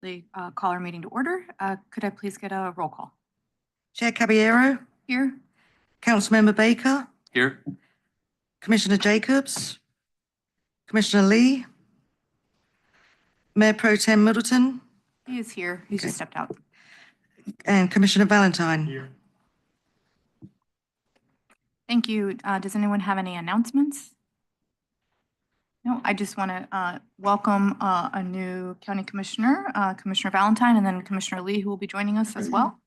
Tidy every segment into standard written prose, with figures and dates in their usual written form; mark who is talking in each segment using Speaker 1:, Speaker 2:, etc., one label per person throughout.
Speaker 1: Call our meeting to order. Could I please get a roll call?
Speaker 2: Chair Caballero.
Speaker 1: Here.
Speaker 2: Councilmember Baker.
Speaker 3: Here.
Speaker 2: Commissioner Jacobs. Commissioner Lee. Mayor Pro Tem Middleton.
Speaker 1: He is here. He just stepped out.
Speaker 2: And Commissioner Valentine.
Speaker 3: Here.
Speaker 1: Thank you. Does anyone have any announcements? No, I just want to welcome a new county commissioner, Commissioner Valentine, and then Commissioner Lee, who will be joining us as well.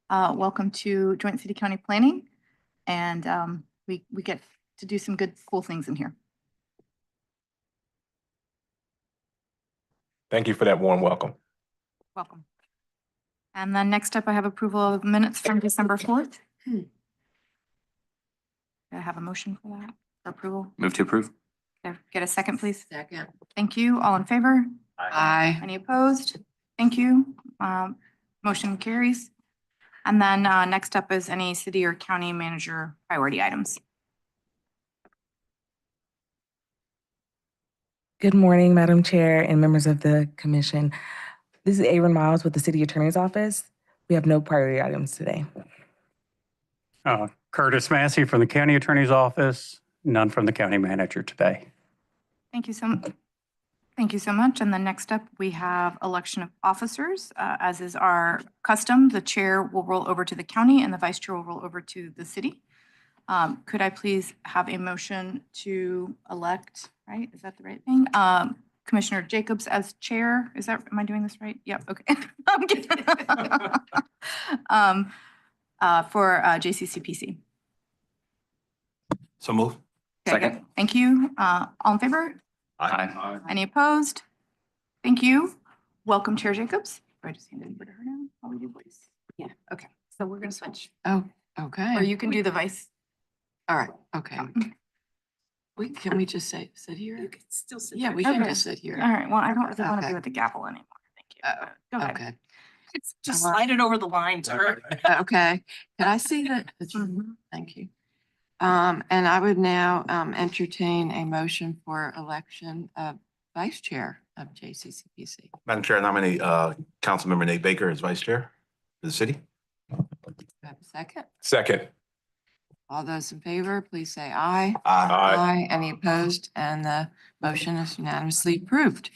Speaker 1: Welcome to Joint City County Planning. And we get to do some good, cool things in here.
Speaker 3: Thank you for that warm welcome.
Speaker 1: Welcome. And then next up, I have approval of minutes from December 4th. Do I have a motion for that, for approval?
Speaker 3: Move to approve.
Speaker 1: Can I get a second, please?
Speaker 4: Second.
Speaker 1: Thank you. All in favor?
Speaker 4: Aye.
Speaker 1: Any opposed? Thank you. Motion carries. And then next up is any city or county manager priority items.
Speaker 5: Good morning, Madam Chair and members of the commission. This is Aaron Miles with the City Attorney's Office. We have no priority items today.
Speaker 6: Curtis Massey from the County Attorney's Office, none from the County Manager today.
Speaker 1: Thank you so much. Thank you so much. And then next up, we have election of officers. As is our custom, the chair will roll over to the county and the vice chair will roll over to the city. Could I please have a motion to elect, right? Is that the right thing? Commissioner Jacobs as chair. Is that, am I doing this right? Yep, okay. I'm kidding. For JCCPC.
Speaker 3: So move.
Speaker 1: Okay,
Speaker 3: Second.
Speaker 1: thank you. All in favor?
Speaker 3: Aye.
Speaker 1: Any opposed? Thank you. Welcome, Chair Jacobs. Do I just hand it over to her now? How we do voice? Yeah, okay. So we're going to switch.
Speaker 4: Oh, okay.
Speaker 1: Or you can do the vice.
Speaker 4: All right, okay. Can we just sit here?
Speaker 1: You can still sit.
Speaker 4: Yeah, we
Speaker 1: Okay.
Speaker 4: can just sit here.
Speaker 1: All right, well, I don't really want to
Speaker 4: Okay.
Speaker 1: be with the gavel anymore. Thank you. Go ahead.
Speaker 4: Okay,
Speaker 7: It's just slide it over the line to her.
Speaker 4: okay. Can I see that?
Speaker 1: Mhm.
Speaker 4: Thank you. And I would now entertain a motion for election of vice chair of JCCPC.
Speaker 8: Madam Chair, I nominate Councilmember Nate Baker as vice chair for the city.
Speaker 4: Do I have a second?
Speaker 3: Second.
Speaker 4: All those in favor, please say aye.
Speaker 3: Aye.
Speaker 4: Any opposed? And the motion is unanimously approved.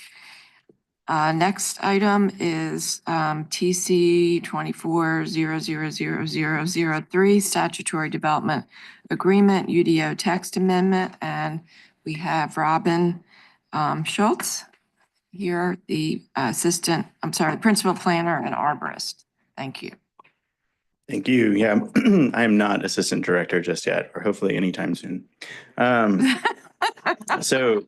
Speaker 4: Next item is TC 24000003 Statutory Development Agreement, UDO Text Amendment. And we have Robin Schultz here, the principal planner and arborist. Thank you.
Speaker 9: Thank you. Yeah, I am not assistant director just yet, or hopefully anytime soon. So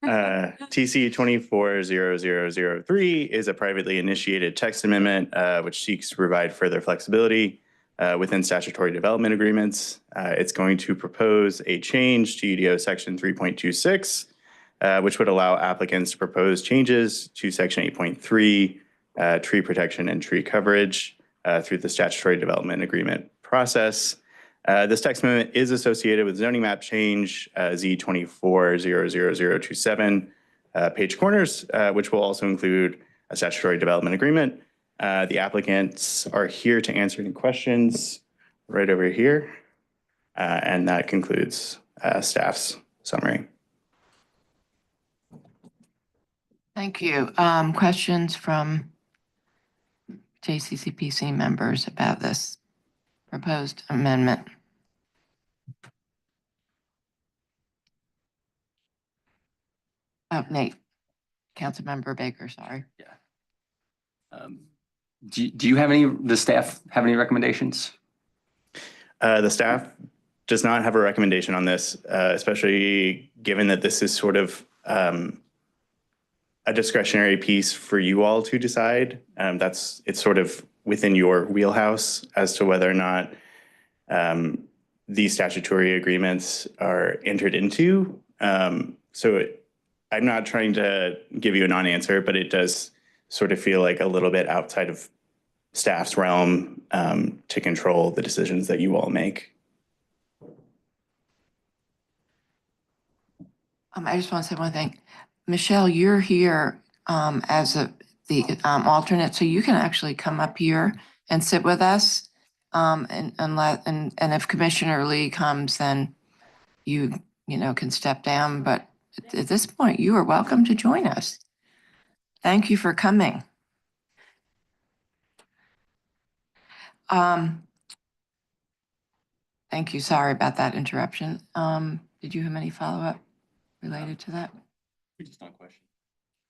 Speaker 9: TC 240003 is a privately initiated text amendment which seeks to provide further flexibility within statutory development agreements. It's going to propose a change to UDO section 3.26, which would allow applicants to propose changes to section 8.3, tree protection and tree coverage through the statutory development agreement process. This text amendment is associated with zoning map change Z2400027 page corners, which will also include a statutory development agreement. The applicants are here to answer any questions right over here. And that concludes staff's summary.
Speaker 4: Thank you. Questions from JCCPC members about this proposed amendment? Oh, Nate, Councilmember Baker, sorry.
Speaker 3: Yeah. Do you have the staff have any recommendations?
Speaker 9: The staff does not have a recommendation on this, especially given that this is sort of a discretionary piece for you all to decide. It's sort of within your wheelhouse as to whether or not these statutory agreements are entered into. I'm not trying to give you a non-answer, but it does sort of feel like a little bit outside of staff's realm to control the decisions that you all make.
Speaker 4: I just want to say one thing. Michelle, you're here as the alternate, so you can actually come up here and sit with us. And if Commissioner Lee comes, then you can step down. But at this point, you are welcome to join us. Thank you for coming. Thank you. Sorry about that interruption. Did you have any follow-up related to that?
Speaker 3: We're just on question.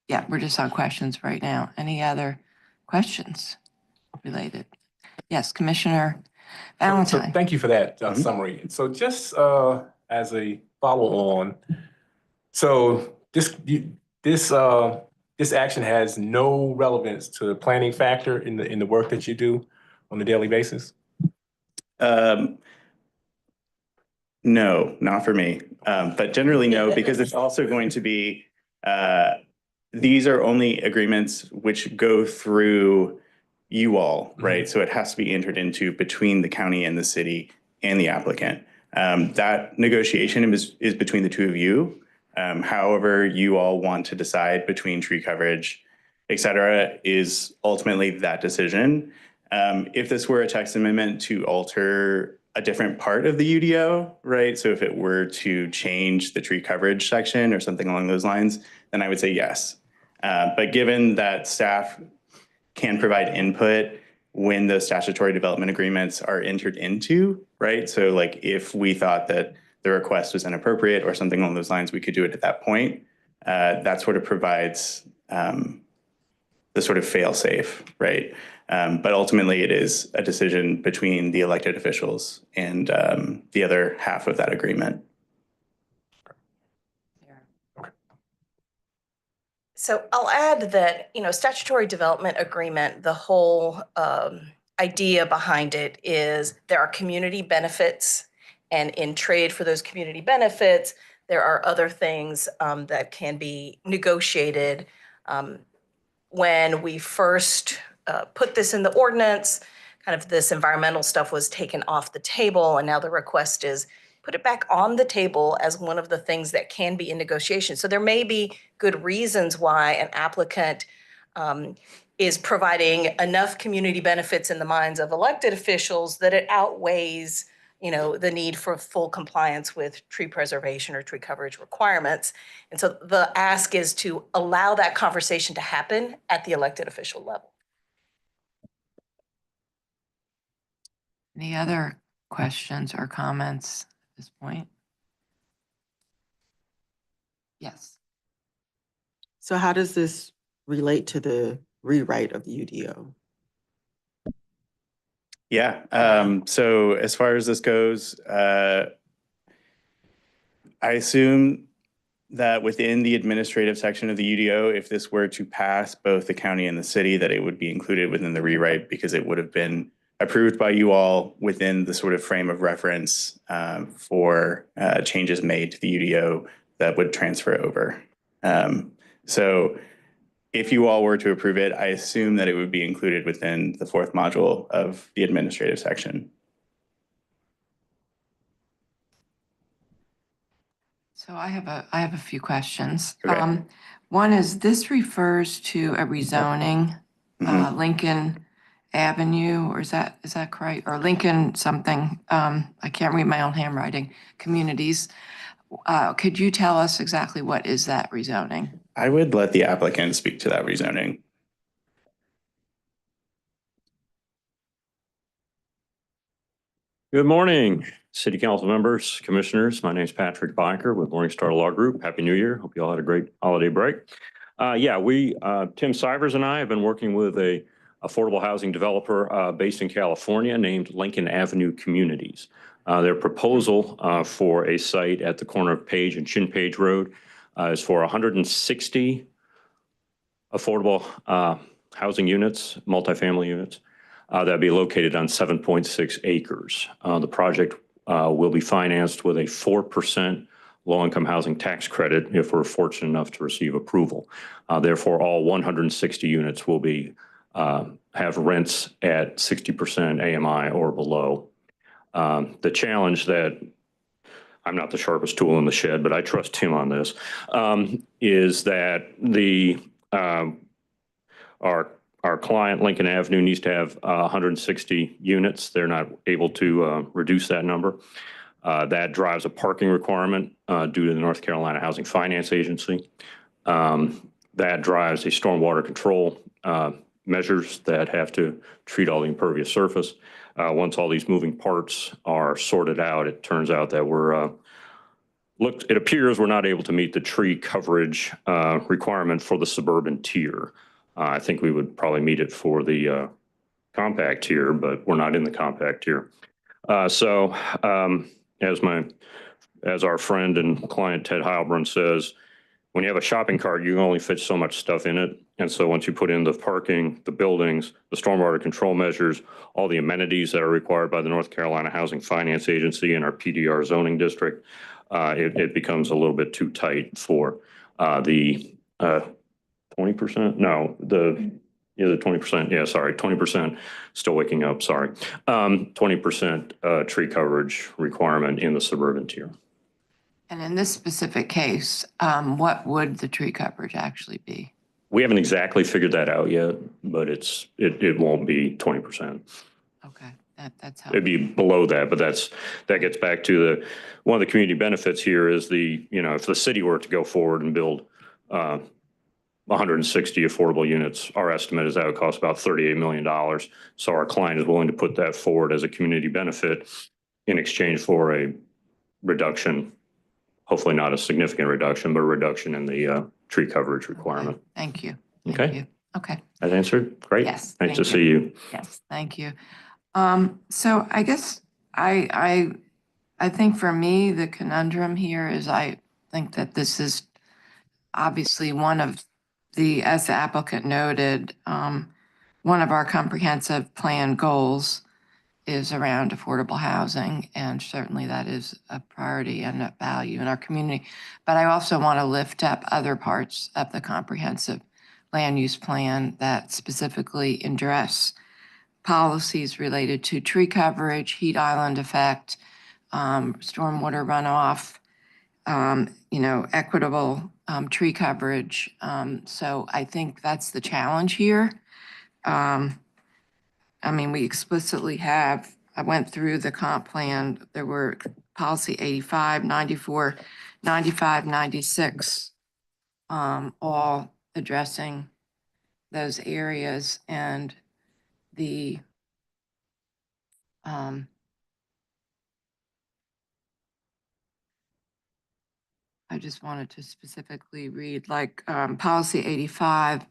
Speaker 4: Yeah, we're just on questions right now. Any other questions related? Yes, Commissioner Valentine.
Speaker 10: Thank you for that
Speaker 9: Mhm.
Speaker 10: summary. So just as a follow-on, so this action has no relevance to the planning factor in the work that you do on a daily basis?
Speaker 9: No, not for me. But generally, no, because it's also going to be, these are only agreements which go through you all, right? So it has to be entered into between the county and the city and the applicant. That negotiation is between the two of you. However, you all want to decide between tree coverage, et cetera, is ultimately that decision. If this were a text amendment to alter a different part of the UDO, right? So if it were to change the tree coverage section or something along those lines, then I would say yes. But given that staff can provide input when those statutory development agreements are entered into, right? So like if we thought that the request was inappropriate or something along those lines, we could do it at that point. That sort of provides the sort of fail safe, right? But ultimately it is a decision between the elected officials and the other half of that agreement.
Speaker 7: So I'll add that, statutory development agreement, the whole idea behind it is there are community benefits, and in trade for those community benefits, there are other things that can be negotiated. When we first put this in the ordinance, kind of this environmental stuff was taken off the table, and now the request is put it back on the table as one of the things that can be in negotiation. So there may be good reasons why an applicant is providing enough community benefits in the minds of elected officials that it outweighs, the need for full compliance with tree preservation or tree coverage requirements. And so the ask is to allow that conversation to happen at the elected official level.
Speaker 4: Any other questions or comments at this point? Yes.
Speaker 11: So how does this relate to the rewrite of the UDO?
Speaker 9: Yeah, so as far as this goes, I assume that within the administrative section of the UDO, if this were to pass both the county and the city, that it would be included within the rewrite because it would have been approved by you all within the sort of frame of reference for changes made to the UDO that would transfer over. So if you all were to approve it, I assume that it would be included within the fourth module of the administrative section.
Speaker 4: So I have a few questions.
Speaker 9: Okay.
Speaker 4: One is this refers to a rezoning, Lincoln Avenue, or is that correct? Or Lincoln something, I can't read my own handwriting, communities. Could you tell us exactly what is that rezoning?
Speaker 9: I would let the applicant speak to that rezoning.
Speaker 12: Good morning, City Council members, commissioners. My name is Patrick Biker with Morningstar Law Group. Happy New Year. Hope you all had a great holiday break. Tim Sivers and I have been working with a affordable housing developer based in California named Lincoln Avenue Communities. Their proposal for a site at the corner of Page and Chin Page Road is for 160 affordable housing units, multifamily units, that'd be located on 7.6 acres. The project will be financed with a 4% low-income housing tax credit if we're fortunate enough to receive approval. Therefore, all 160 units will be have rents at 60% AMI or below. The challenge that I'm not the sharpest tool in the shed, but I trust Tim on this, is that the Our client, Lincoln Avenue, needs to have 160 units. They're not able to reduce that number. That drives a parking requirement due to the North Carolina Housing Finance Agency. That drives a stormwater control measures that have to treat all the impervious surface. Once all these moving parts are sorted out, it turns out that it appears we're not able to meet the tree coverage requirement for the suburban tier. I think we would probably meet it for the compact tier, but we're not in the compact tier. So as our friend and client Ted Heilbrunn says, when you have a shopping cart, you can only fit so much stuff in it. And so once you put in the parking, the buildings, the stormwater control measures, all the amenities that are required by the North Carolina Housing Finance Agency and our PDR zoning district, it becomes a little bit too tight for the 20%? No, the 20%. Yeah, sorry, 20%. Still waking up, sorry. 20% tree coverage requirement in the suburban tier.
Speaker 4: And in this specific case, what would the tree coverage actually be?
Speaker 12: We haven't exactly figured that out yet, but it won't be 20%.
Speaker 4: Okay, that's how.
Speaker 12: It'd be below that, but that gets back to one of the community benefits here is if the city were to go forward and build 160 affordable units, our estimate is that would cost about $38 million. So our client is willing to put that forward as a community benefit in exchange for a reduction, hopefully not a significant reduction, but a reduction in the tree coverage requirement.
Speaker 4: Okay, thank you.
Speaker 12: Okay.
Speaker 4: Thank you. Okay.
Speaker 12: That answered? Great.
Speaker 4: Yes.
Speaker 12: Nice to see you.
Speaker 4: Yes, thank you. So I guess I think for me, the conundrum here is I think that this is obviously one of the, as the applicant noted, one of our comprehensive plan goals is around affordable housing, and certainly that is a priority and a value in our community. But I also want to lift up other parts of the comprehensive land use plan that specifically address policies related to tree coverage, heat island effect, stormwater runoff, equitable tree coverage. So I think that's the challenge here. We explicitly have, I went through the comp plan. There were policy 85, 94, 95, 96, all addressing those areas. And I just wanted to specifically read policy 85,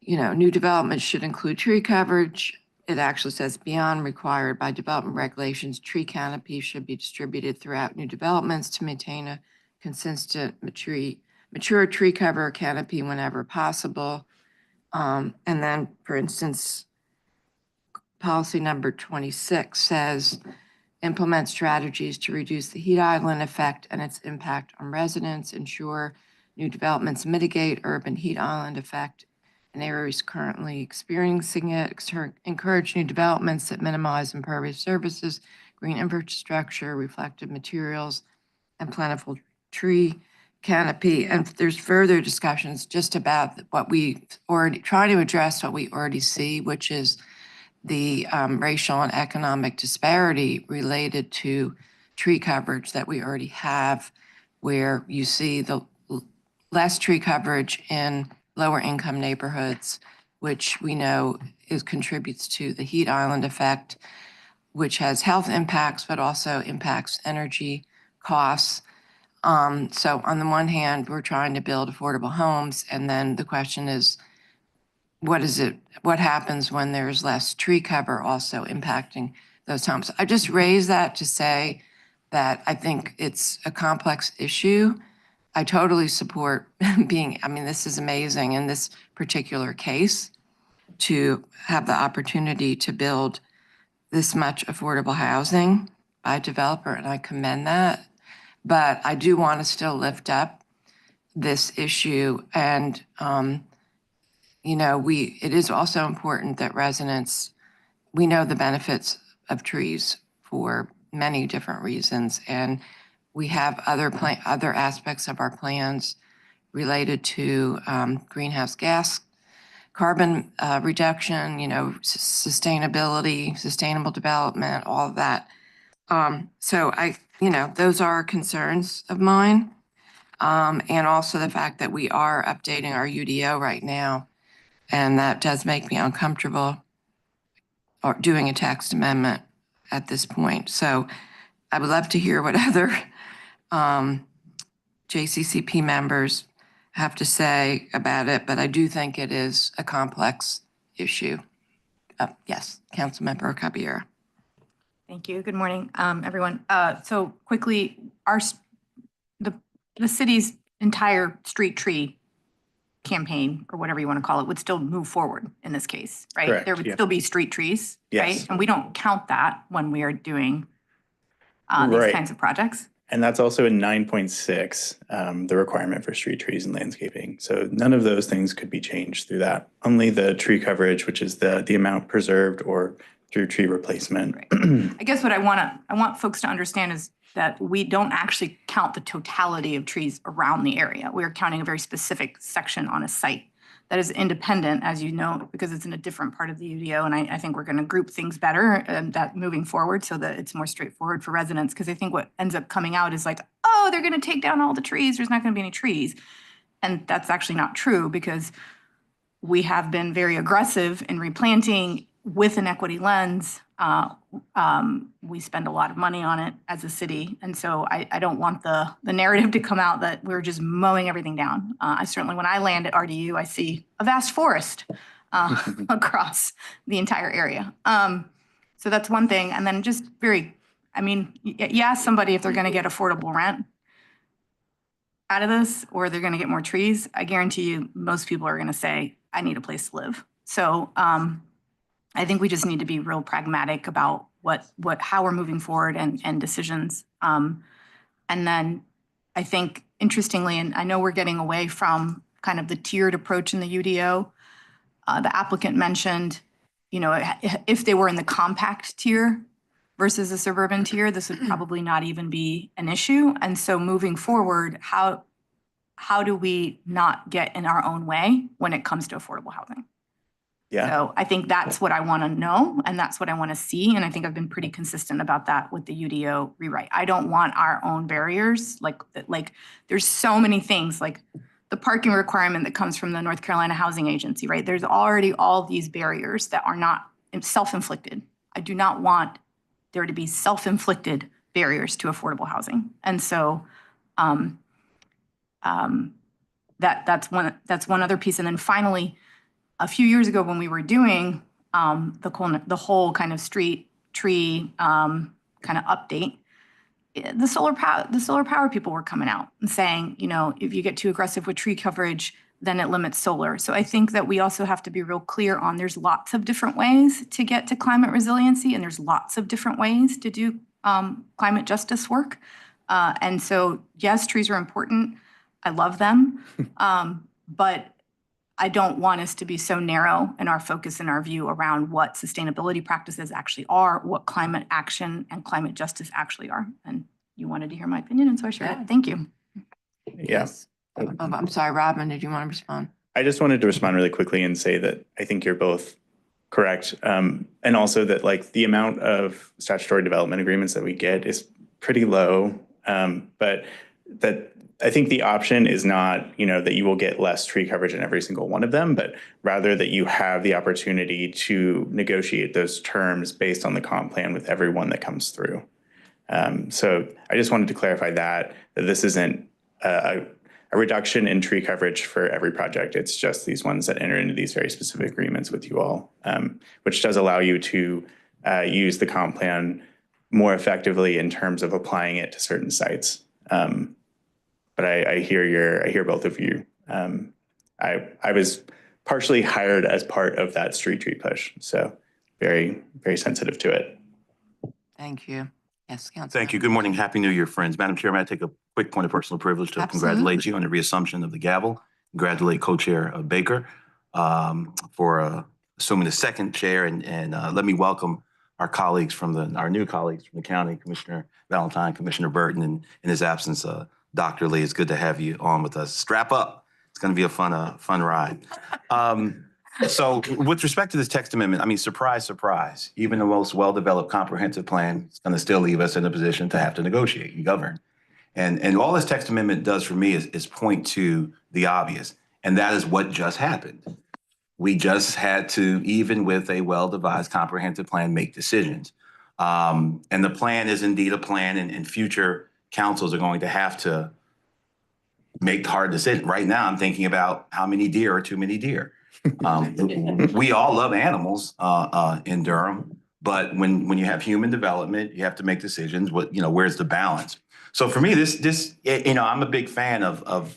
Speaker 4: new development should include tree coverage. It actually says beyond required by development regulations, tree canopy should be distributed throughout new developments to maintain a consistent mature tree cover canopy whenever possible. And then, for instance, policy number 26 says implement strategies to reduce the heat island effect and its impact on residents, ensure new developments mitigate urban heat island effect in areas currently experiencing it, encourage new developments that minimize impervious surfaces, green infrastructure, reflective materials, and plentiful tree canopy. And there's further discussions just about what we already try to address, what we already see, which is the racial and economic disparity related to tree coverage that we already have, where you see the less tree coverage in lower income neighborhoods, which we know contributes to the heat island effect, which has health impacts, but also impacts energy costs. So on the one hand, we're trying to build affordable homes, and then the question is, what happens when there's less tree cover also impacting those homes? I just raise that to say that I think it's a complex issue. I totally support this is amazing in this particular case to have the opportunity to build this much affordable housing by a developer, and I commend that. But I do want to still lift up this issue, and it is also important that residents, we know the benefits of trees for many different reasons, and we have other aspects of our plans related to greenhouse gas, carbon reduction, sustainability, sustainable development, all of that. So those are concerns of mine. And also the fact that we are updating our UDO right now. And that does make me uncomfortable or doing a text amendment at this point. So I would love to hear what other JCCP members have to say about it, but I do think it is a complex issue. Yes, Councilmember Caballero.
Speaker 1: Thank you. Good morning, everyone. So quickly, the city's entire street tree campaign, or whatever you want to call it, would still move forward in this case, right?
Speaker 9: Correct,
Speaker 1: There would
Speaker 9: yeah.
Speaker 1: still be street trees, right?
Speaker 9: Yes.
Speaker 1: And we don't count that when we are doing these
Speaker 9: Right.
Speaker 1: kinds of projects.
Speaker 9: And that's also in 9.6, the requirement for street trees and landscaping. So none of those things could be changed through that. Only the tree coverage, which is the amount preserved, or through tree replacement.
Speaker 1: Right. I guess what I want folks to understand is that we don't actually count the totality of trees around the area. We are counting a very specific section on a site that is independent, as you know, because it's in a different part of the UDO. And I think we're going to group things better that moving forward so that it's more straightforward for residents. Because I think what ends up coming out is like, oh, they're going to take down all the trees. There's not going to be any trees. And that's actually not true, because we have been very aggressive in replanting with an equity lens. We spend a lot of money on it as a city. And so I don't want the narrative to come out that we're just mowing everything down. I certainly, when I land at RDU, I see a vast forest across the entire area. So that's one thing. And then just you ask somebody if they're going to get affordable rent out of this, or they're going to get more trees. I guarantee you most people are going to say, I need a place to live. So I think we just need to be real pragmatic about how we're moving forward and decisions. And then I think, interestingly, and I know we're getting away from kind of the tiered approach in the UDO. The applicant mentioned, if they were in the compact tier versus a suburban tier, this would probably not even be an issue. And so moving forward, how do we not get in our own way when it comes to affordable housing?
Speaker 9: Yeah.
Speaker 1: So I think that's what I want to know, and that's what I want to see. And I think I've been pretty consistent about that with the UDO rewrite. I don't want our own barriers. Like there's so many things, like the parking requirement that comes from the North Carolina Housing Agency, right? There's already all these barriers that are not self-inflicted. I do not want there to be self-inflicted barriers to affordable housing. And so that's one other piece. And then finally, a few years ago when we were doing the whole kind of street tree kind of update, the solar power people were coming out and saying, if you get too aggressive with tree coverage, then it limits solar. So I think that we also have to be real clear on there's lots of different ways to get to climate resiliency, and there's lots of different ways to do climate justice work. And so, yes, trees are important. I love them. But I don't want us to be so narrow in our focus and our view around what sustainability practices actually are, what climate action and climate justice actually are. And you wanted to hear my opinion, and so I shared it. Thank you.
Speaker 9: Yeah.
Speaker 4: I'm sorry, Robin, did you want to respond?
Speaker 9: I just wanted to respond really quickly and say that I think you're both correct. And also that the amount of statutory development agreements that we get is pretty low. But that I think the option is not, that you will get less tree coverage in every single one of them, but rather that you have the opportunity to negotiate those terms based on the comp plan with everyone that comes through. So I just wanted to clarify that this isn't a reduction in tree coverage for every project. It's just these ones that enter into these very specific agreements with you all, which does allow you to use the comp plan more effectively in terms of applying it to certain sites. But I hear both of you. I was partially hired as part of that street tree push, so very, very sensitive to it.
Speaker 4: Thank you. Yes, Councilman.
Speaker 8: Thank you. Good morning. Happy New Year, friends. Madam Chair, may I take a quick point of personal privilege to congratulate you on the reassumption of the gavel. Congratulate Co-Chair Baker for assuming the second chair, and let me welcome our colleagues our new colleagues from the county, Commissioner Valentine, Commissioner Burton, and in his absence, Dr. Lee. It's good to have you on with us. Strap up. It's going to be a fun ride. So with respect to this text amendment, I mean, surprise, surprise, even the most well-developed comprehensive plan is going to still leave us in a position to have to negotiate and govern. And all this text amendment does for me is point to the obvious, and that is what just happened. We just had to, even with a well-devised comprehensive plan, make decisions. And the plan is indeed a plan, and future councils are going to have to make hard decisions. Right now, I'm thinking about how many deer are too many deer. We all love animals in Durham, but when you have human development, you have to make decisions. Where's the balance? So for me, I'm a big fan of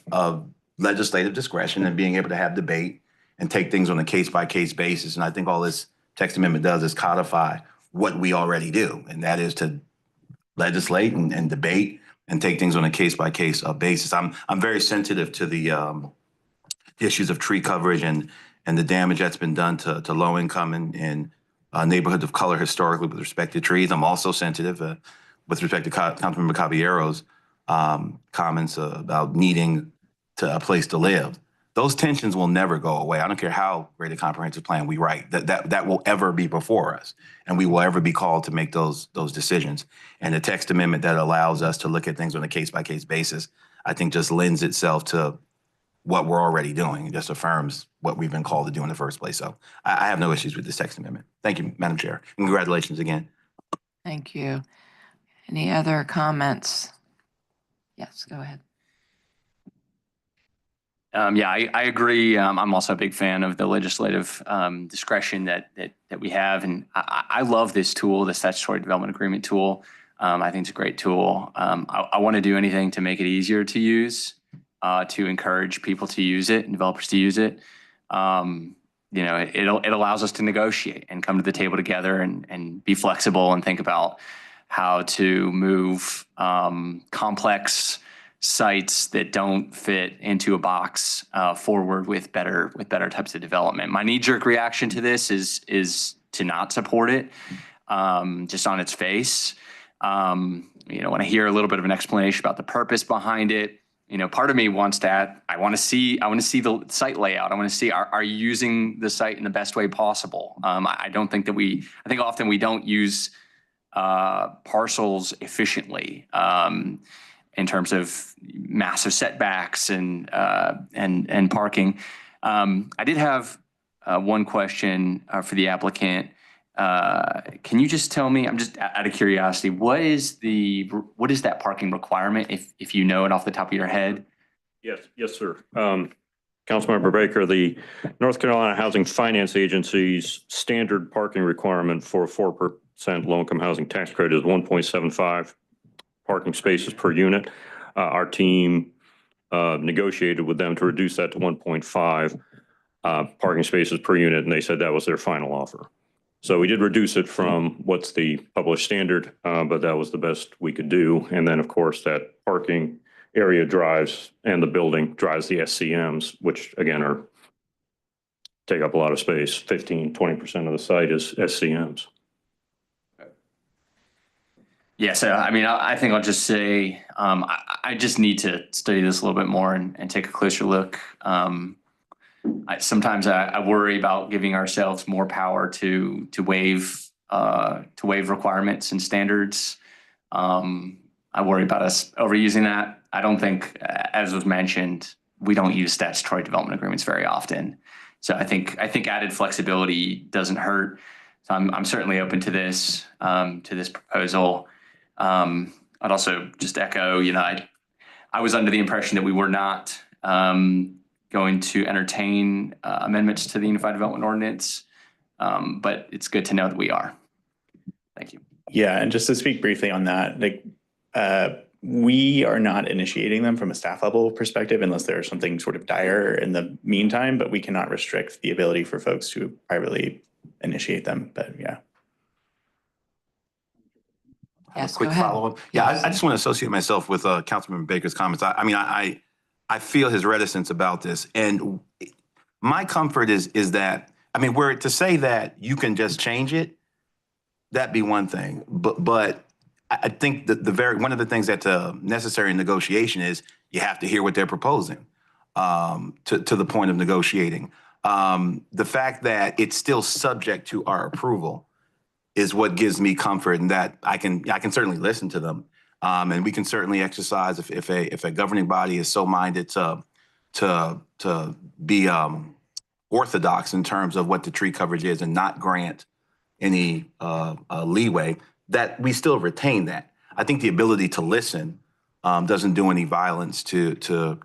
Speaker 8: legislative discretion and being able to have debate and take things on a case-by-case basis. And I think all this text amendment does is codify what we already do, and that is to legislate and debate and take things on a case-by-case basis. I'm very sensitive to the issues of tree coverage and the damage that's been done to low-income and neighborhoods of color historically with respect to trees. I'm also sensitive with respect to Councilmember Caballero's comments about needing a place to live. Those tensions will never go away. I don't care how great a comprehensive plan we write, that will ever be before us, and we will ever be called to make those decisions. And the text amendment that allows us to look at things on a case-by-case basis, I think just lends itself to what we're already doing. It just affirms what we've been called to do in the first place. So I have no issues with this text amendment. Thank you, Madam Chair. And congratulations again.
Speaker 4: Thank you. Any other comments? Yes, go ahead.
Speaker 3: Yeah, I agree. I'm also a big fan of the legislative discretion that we have. And I love this tool, the Statutory Development Agreement tool. I think it's a great tool. I want to do anything to make it easier to use, to encourage people to use it and developers to use it. It allows us to negotiate and come to the table together and be flexible and think about how to move complex sites that don't fit into a box forward with better types of development. My knee-jerk reaction to this is to not support it just on its face. When I hear a little bit of an explanation about the purpose behind it, part of me wants that. I want to see the site layout. I want to see, are you using the site in the best way possible? I think often we don't use parcels efficiently in terms of massive setbacks and parking. I did have one question for the applicant. Can you just tell me, I'm just out of curiosity, what is that parking requirement, if you know it off the top of your head?
Speaker 12: Yes, sir. Councilmember Baker, the North Carolina Housing Finance Agency's standard parking requirement for 4% low-income housing tax credit is 1.75 parking spaces per unit. Our team negotiated with them to reduce that to 1.5 parking spaces per unit, and they said that was their final offer. So we did reduce it from what's the published standard, but that was the best we could do. And then, of course, that parking area drives and the building drives the SCMs, which again take up a lot of space. 15-20% of the site is SCMs.
Speaker 3: Yeah, so I think I'll just say I just need to study this a little bit more and take a closer look. Sometimes I worry about giving ourselves more power to waive requirements and standards. I worry about us overusing that. I don't think, as was mentioned, we don't use statutory development agreements very often. So I think added flexibility doesn't hurt. So I'm certainly open to this proposal. I'd also just echo, I was under the impression that we were not going to entertain amendments to the Unified Development Ordinance, but it's good to know that we are. Thank you.
Speaker 9: Yeah, and just to speak briefly on that, we are not initiating them from a staff level perspective unless there's something sort of dire in the meantime, but we cannot restrict the ability for folks to privately initiate them. But yeah.
Speaker 4: Yes,
Speaker 8: a quick follow-up. Yeah, I just want to associate myself with Councilmember Baker's comments. I feel his reticence about this, and my comfort is that were it to say that you can just change it, that'd be one thing. But I think that one of the things that's necessary in negotiation is you have to hear what they're proposing. to the point of negotiating. The fact that it's still subject to our approval is what gives me comfort, and that I can certainly listen to them, and we can certainly exercise if a governing body is so minded to be orthodox in terms of what the tree coverage is and not grant any leeway, that we still retain that. I think the ability to listen doesn't do any violence to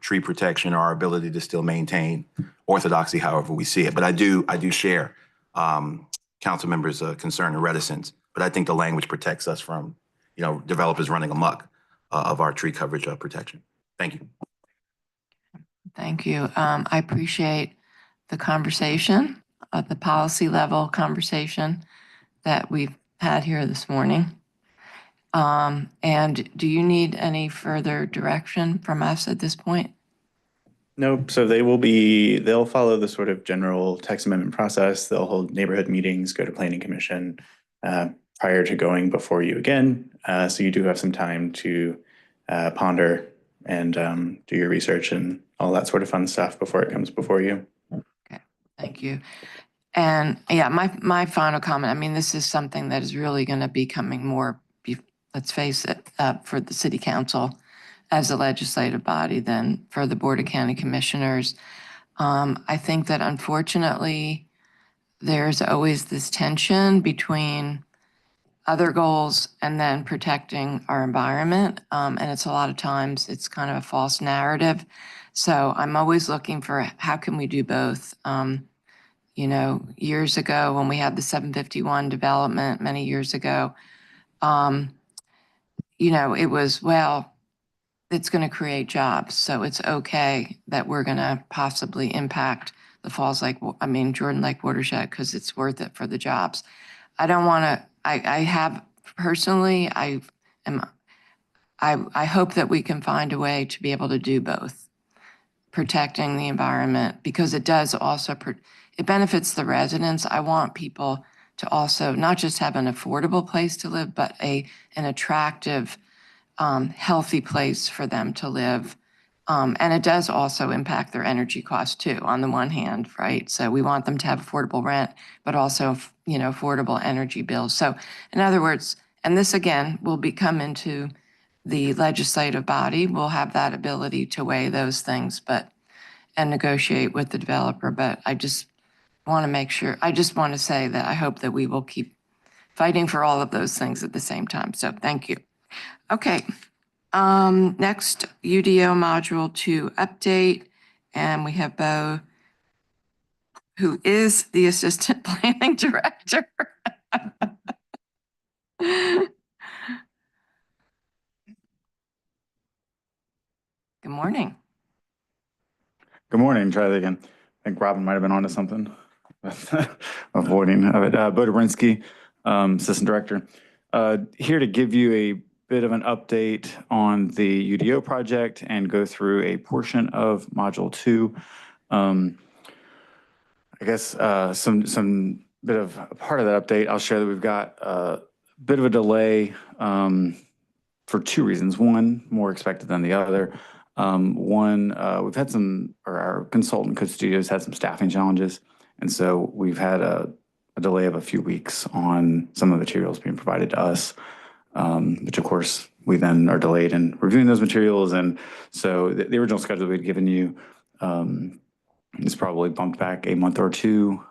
Speaker 8: tree protection or our ability to still maintain orthodoxy however we see it. But I do share council members' concern and reticence, but I think the language protects us from, developers running amok of our tree coverage protection. Thank you.
Speaker 4: Thank you. I appreciate the conversation, the policy level conversation that we've had here this morning. And do you need any further direction from us at this point?
Speaker 9: Nope. So they'll follow the sort of general text amendment process. They'll hold neighborhood meetings, go to planning commission prior to going before you again. So you do have some time to ponder and do your research and all that sort of fun stuff before it comes before you.
Speaker 4: Okay, thank you. And yeah, my final comment, I mean, this is something that is really going to be coming more, let's face it, for the city council as a legislative body than for the Board of County Commissioners. I think that unfortunately, there's always this tension between other goals and then protecting our environment. And it's a lot of times, it's kind of a false narrative. So I'm always looking for how can we do both? Years ago when we had the 751 development many years ago, it was, well, it's going to create jobs. So it's okay that we're going to possibly impact the Jordan Lake watershed because it's worth it for the jobs. I don't want to, I have personally, I hope that we can find a way to be able to do both, protecting the environment, because it does also, it benefits the residents. I want people to also not just have an affordable place to live, but an attractive, healthy place for them to live. And it does also impact their energy costs too, on the one hand, right? So we want them to have affordable rent, but also, affordable energy bills. So in other words, and this again will come into the legislative body, we'll have that ability to weigh those things, and negotiate with the developer. But I just want to make sure, I just want to say that I hope that we will keep fighting for all of those things at the same time. So thank you. Okay. Next, UDO Module 2 update. And we have Bo, who is the Assistant Planning Director. Good morning.
Speaker 13: Good morning. Try that again. I think Robin might have been onto something. Avoiding of it. Bo Dobrinsky, Assistant Director. Here to give you a bit of an update on the UDO project and go through a portion of Module 2. I guess some bit of a part of that update, I'll share that we've got a bit of a delay for two reasons. One, more expected than the other. One, we've had our consultant, Code Studios, had some staffing challenges. And so we've had a delay of a few weeks on some of the materials being provided to us, which of course we then are delayed in reviewing those materials. And so the original schedule we'd given you is probably bumped back a month or two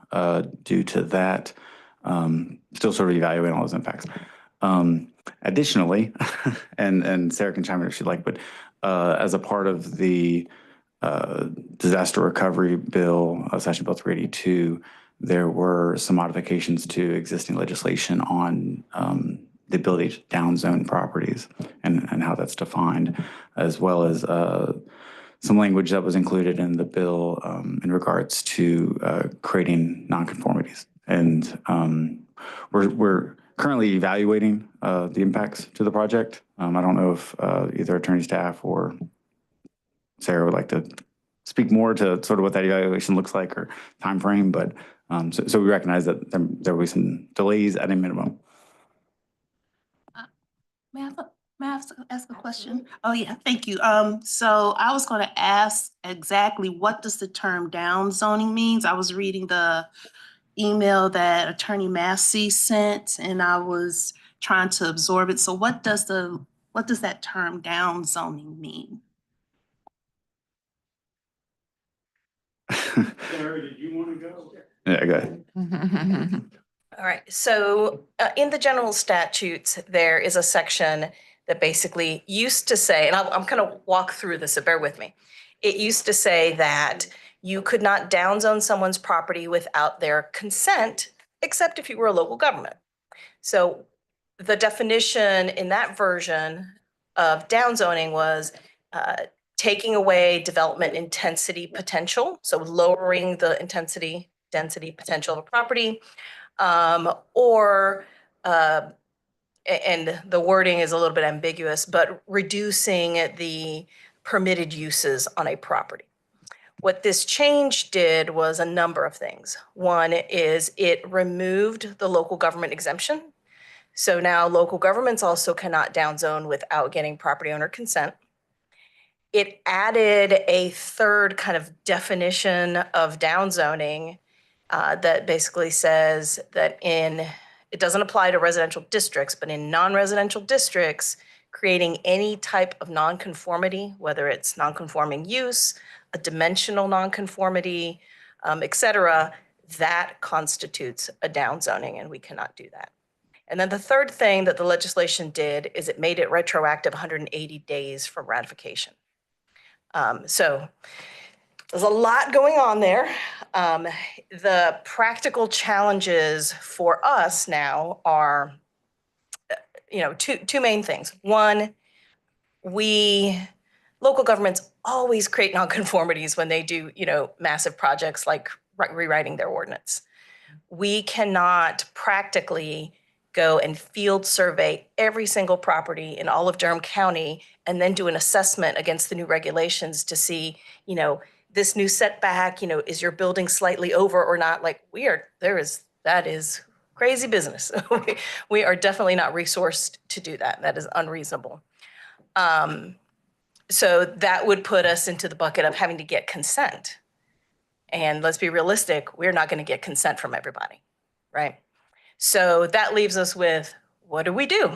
Speaker 13: due to that. Still sort of evaluating all those impacts. Additionally, and Sarah can chime in if she'd like, but as a part of the disaster recovery bill, Session Bill 382, there were some modifications to existing legislation on the ability to downzone properties and how that's defined, as well as some language that was included in the bill in regards to creating nonconformities. And we're currently evaluating the impacts to the project. I don't know if either attorney staff or Sarah would like to speak more to sort of what that evaluation looks like or time frame, but so we recognize that there will be some delays at a minimum.
Speaker 1: May I have
Speaker 14: May I ask a question? Oh, yeah, thank you. So I was gonna ask exactly what does the term down zoning means? I was reading the email that Attorney Massey sent and I was trying to absorb it. So what does that term down zoning mean?
Speaker 12: Sarah, did you want to go?
Speaker 13: Yeah, go ahead.
Speaker 7: All right, so in the general statutes, there is a section that basically used to say, and I'm going to walk through this, so bear with me. It used to say that you could not downzone someone's property without their consent, except if you were a local government. So the definition in that version of downzoning was taking away development intensity potential, so lowering the density potential of a property, or and the wording is a little bit ambiguous, but reducing the permitted uses on a property. What this change did was a number of things. One is it removed the local government exemption. So now local governments also cannot downzone without getting property owner consent. It added a third kind of definition of downzoning that basically says that it doesn't apply to residential districts, but in non-residential districts, creating any type of nonconformity, whether it's nonconforming use, a dimensional nonconformity, et cetera, that constitutes a downzoning, and we cannot do that. And then the third thing that the legislation did is it made it retroactive 180 days from ratification. So there's a lot going on there. The practical challenges for us now are, two main things. One, local governments always create nonconformities when they do, massive projects like rewriting their ordinance. We cannot practically go and field survey every single property in all of Durham County and then do an assessment against the new regulations to see, this new setback, is your building slightly over or not? Like that is crazy business. We are definitely not resourced to do that. That is unreasonable. So that would put us into the bucket of having to get consent. And let's be realistic, we're not going to get consent from everybody, right? So that leaves us with, what do we do?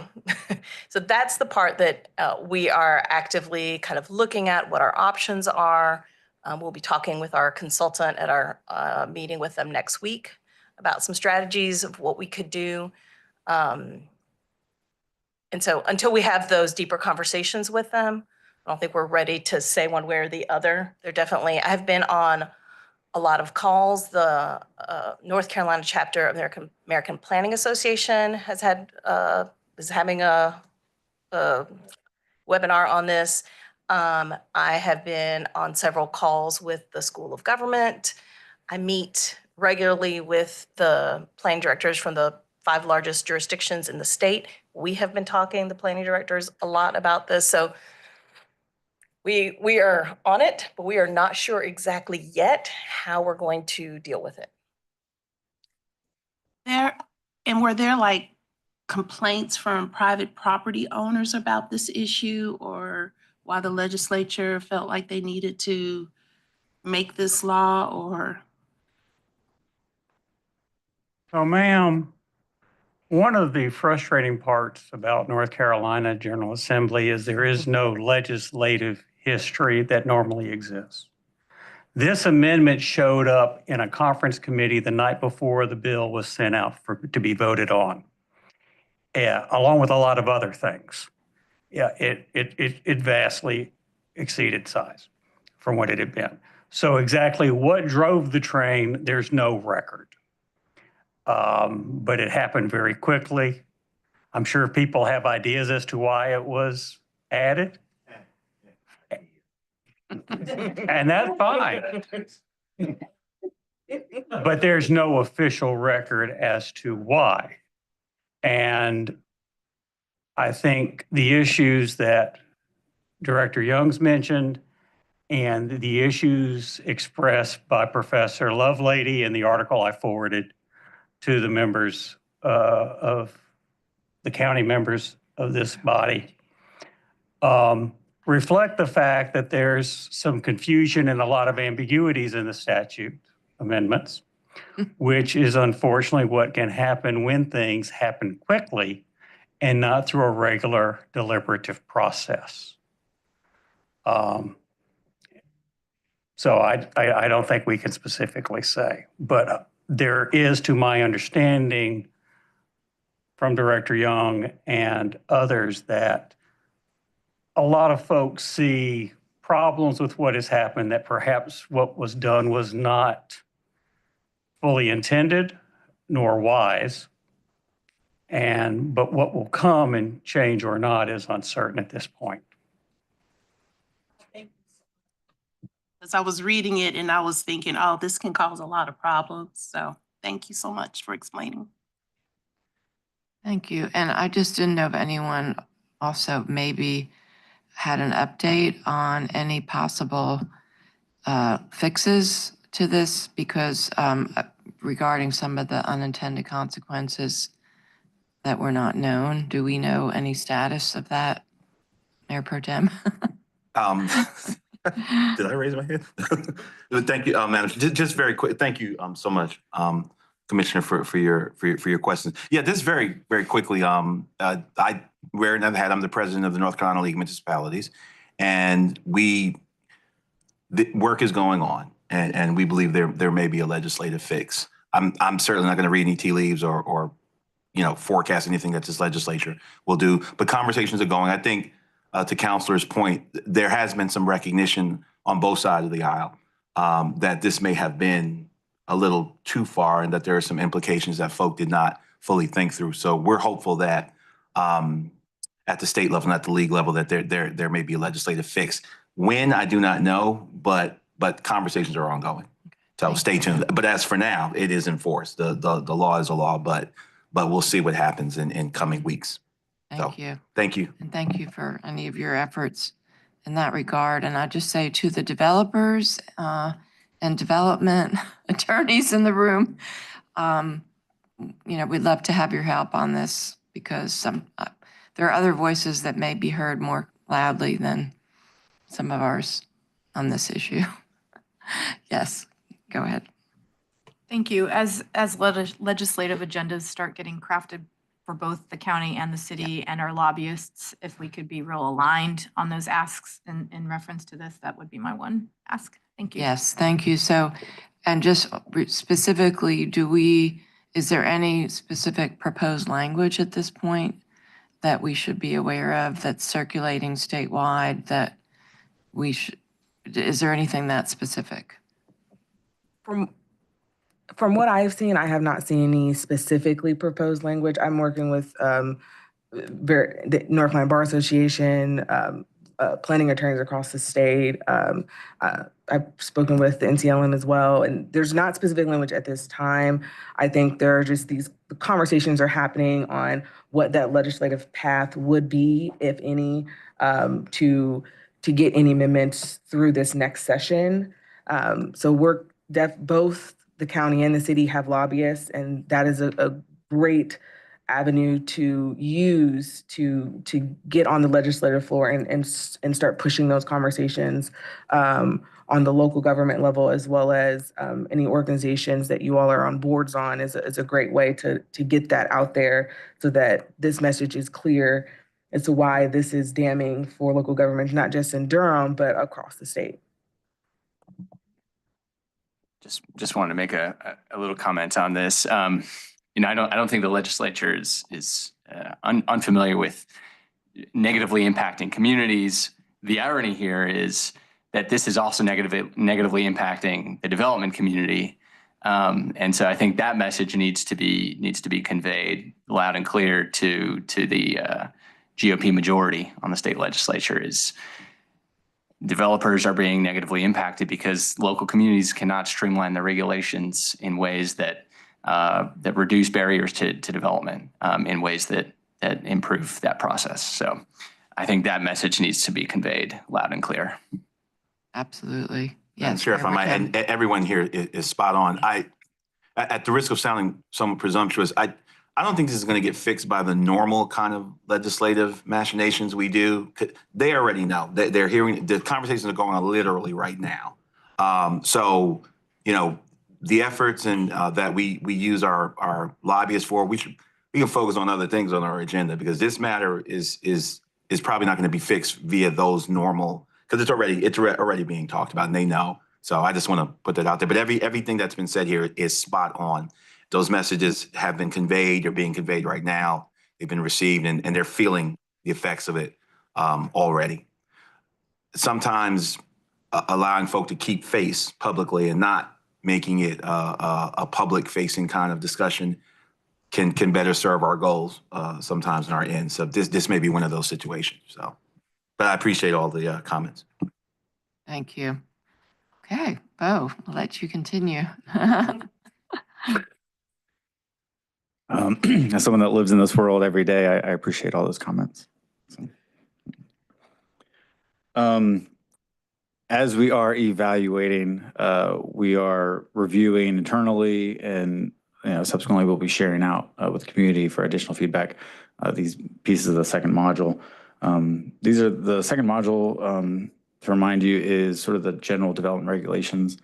Speaker 7: So that's the part that we are actively kind of looking at what our options are. We'll be talking with our consultant at our meeting with them next week about some strategies of what we could do. And so until we have those deeper conversations with them, I don't think we're ready to say one way or the other. I've been on a lot of calls. The North Carolina chapter of the American Planning Association is having a webinar on this. I have been on several calls with the School of Government. I meet regularly with the planning directors from the 5 largest jurisdictions in the state. We have been talking, the planning directors, a lot about this. So we are on it, but we are not sure exactly yet how we're going to deal with it.
Speaker 14: Were there like complaints from private property owners about this issue, or why the legislature felt like they needed to make this law, or?
Speaker 6: So, ma'am, one of the frustrating parts about North Carolina General Assembly is there is no legislative history that normally exists. This amendment showed up in a conference committee the night before the bill was sent out to be voted on, along with a lot of other things. Yeah, it vastly exceeded size from what it had been. So exactly what drove the train, there's no record. But it happened very quickly. I'm sure people have ideas as to why it was added. And that's fine. But there's no official record as to why. And I think the issues that Director Young's mentioned and the issues expressed by Professor Lovelady in the article I forwarded to the members of the county members of this body reflect the fact that there's some confusion and a lot of ambiguities in the statute amendments, which is unfortunately what can happen when things happen quickly and not through a regular deliberative process. So I don't think we can specifically say, but there is, to my understanding from Director Young and others, that a lot of folks see problems with what has happened, that perhaps what was done was not fully intended nor wise. But what will come and change or not is uncertain at this point.
Speaker 14: As I was reading it and I was thinking, oh, this can cause a lot of problems. So thank you so much for explaining.
Speaker 4: Thank you. And I just didn't know if anyone also maybe had an update on any possible fixes to this, because regarding some of the unintended consequences that were not known. Do we know any status of that, Mayor Pro Tem?
Speaker 8: Did I raise my hand? Thank you, Madam. Just very quick. Thank you so much, Commissioner, for your questions. Yeah, this very quickly. I'm the president of the North Carolina League of Municipalities, and the work is going on, and we believe there may be a legislative fix. I'm certainly not going to read any tea leaves or forecast anything that this legislature will do, but conversations are going. I think. To Councilor's point, there has been some recognition on both sides of the aisle that this may have been a little too far, and that there are some implications that folk did not fully think through. So we're hopeful that at the state level and at the league level that there may be a legislative fix. When, I do not know, but conversations are ongoing. So stay tuned. But as for now, it is enforced. The law is a law, but we'll see what happens in coming weeks.
Speaker 4: Thank you.
Speaker 8: Thank you.
Speaker 4: And thank you for any of your efforts in that regard. And I just say to the developers and development attorneys in the room, we'd love to have your help on this, because there are other voices that may be heard more loudly than some of ours on this issue. Yes, go ahead.
Speaker 1: Thank you. As legislative agendas start getting crafted for both the county and the city and our lobbyists, if we could be real aligned on those asks in reference to this, that would be my one ask. Thank you.
Speaker 4: Yes, thank you. So, and just specifically, is there any specific proposed language at this point that we should be aware of that's circulating statewide that is there anything that specific?
Speaker 5: From what I've seen, I have not seen any specifically proposed language. I'm working with the North Carolina Bar Association, planning attorneys across the state. I've spoken with the NCLM as well, and there's not specific language at this time. I think there are just these conversations are happening on what that legislative path would be, if any, to get any amendments through this next session. So we're both the county and the city have lobbyists, and that is a great avenue to use to get on the legislative floor and start pushing those conversations on the local government level, as well as any organizations that you all are on boards on is a great way to get that out there, so that this message is clear as to why this is damning for local governments, not just in Durham, but across the state.
Speaker 3: Just wanted to make a little comment on this. I don't think the legislature is unfamiliar with negatively impacting communities. The irony here is that this is also negatively impacting the development community, and so I think that message needs to be conveyed loud and clear to the GOP majority on the state legislature. Is developers are being negatively impacted because local communities cannot streamline their regulations in ways that reduce barriers to development, in ways that improve that process. So I think that message needs to be conveyed loud and clear.
Speaker 4: Absolutely. Yes,
Speaker 8: Sheriff, and everyone here is spot on. At the risk of sounding somewhat presumptuous, I don't think this is going to get fixed by the normal kind of legislative machinations we do. They already know. They're hearing, the conversations are going on literally right now. So, you know, the efforts and that we use our lobbyists for, we can focus on other things on our agenda, because this matter is probably not going to be fixed via those normal, because it's already being talked about and they know. So I just want to put that out there. But everything that's been said here is spot on. Those messages have been conveyed, they're being conveyed right now. They've been received and they're feeling the effects of it already. Sometimes allowing folk to keep face publicly and not making it a public facing kind of discussion can better serve our goals sometimes in our end. So this may be one of those situations. So, but I appreciate all the comments.
Speaker 4: Thank you. Okay, Bo, I'll let you continue.
Speaker 13: As someone that lives in this world every day, I appreciate all those comments. As we are evaluating, we are reviewing internally, and subsequently we'll be sharing out with the community for additional feedback. These pieces of the second module. These are the second module. To remind you, is sort of the general development regulations.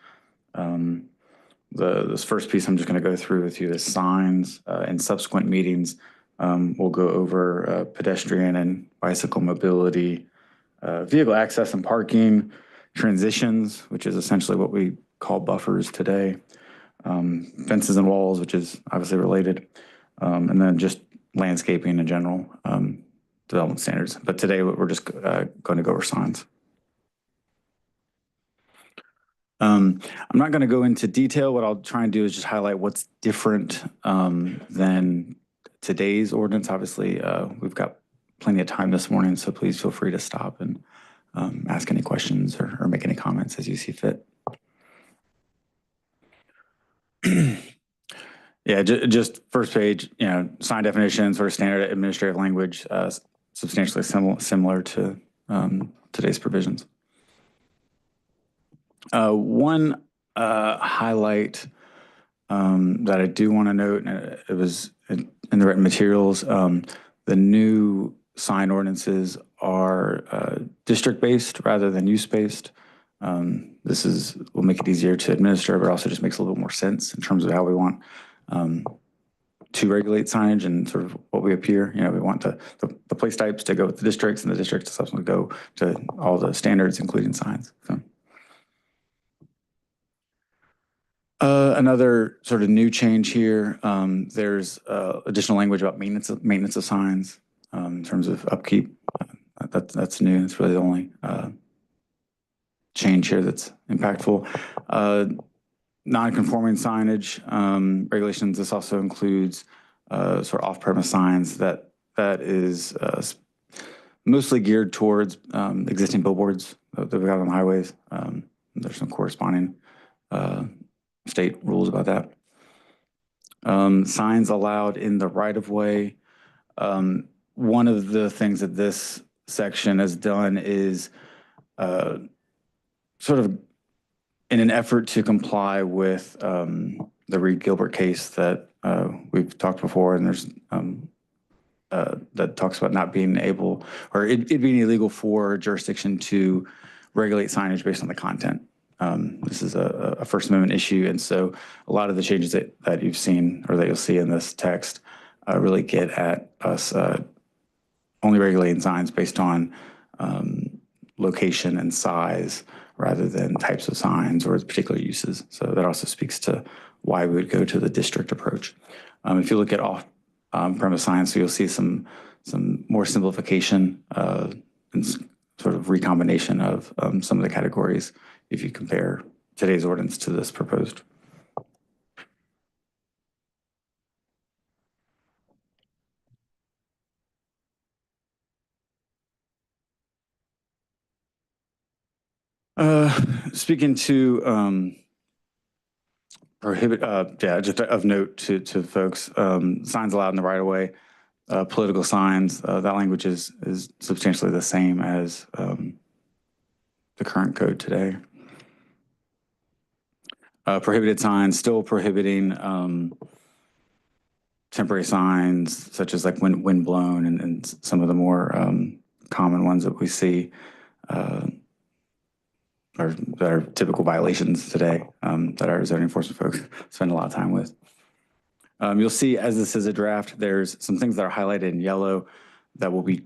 Speaker 13: This first piece I'm just going to go through with you is signs. In subsequent meetings, we'll go over pedestrian and bicycle mobility, vehicle access and parking, transitions, which is essentially what we call buffers today, fences and walls, which is obviously related, and then just landscaping in general, development standards. But today we're just going to go over signs. I'm not going to go into detail. What I'll try and do is just highlight what's different than today's ordinance. Obviously, we've got plenty of time this morning, so please feel free to stop and ask any questions or make any comments as you see fit. Yeah, just first page, sign definition, sort of standard administrative language, substantially similar to today's provisions. One highlight that I do want to note, and it was in the written materials, the new sign ordinances are district-based rather than use-based. This will make it easier to administer, but also just makes a little bit more sense in terms of how we want to regulate signage and sort of what we appear. We want the place types to go with the districts, and the districts to subsequently go to all the standards, including signs. So. Another sort of new change here, there's additional language about maintenance of signs in terms of upkeep. That's new. It's really the only change here that's impactful. Non-conforming signage regulations. This also includes sort of off-premise signs that is mostly geared towards existing billboards that we've got on the highways. There's some corresponding state rules about that. Signs allowed in the right-of-way. One of the things that this section has done is sort of in an effort to comply with the Reed Gilbert case that we've talked before, and there's that talks about not being able, or it being illegal for a jurisdiction to regulate signage based on the content. This is a First Amendment issue, and so a lot of the changes that you've seen or that you'll see in this text really get at us only regulating signs based on location and size rather than types of signs or particular uses. So that also speaks to why we would go to the district approach. If you look at off-premise signs, so you'll see some more simplification and sort of recombination of some of the categories if you compare today's ordinance to this proposed. Speaking to prohibit, just of note to folks, signs allowed in the right of way, political signs, that language is substantially the same as the current code today. Prohibited signs, still prohibiting temporary signs such as like wind blown and some of the more common ones that we see that are typical violations today that our zoning enforcement folks spend a lot of time with. You'll see as this is a draft, there's some things that are highlighted in yellow that will be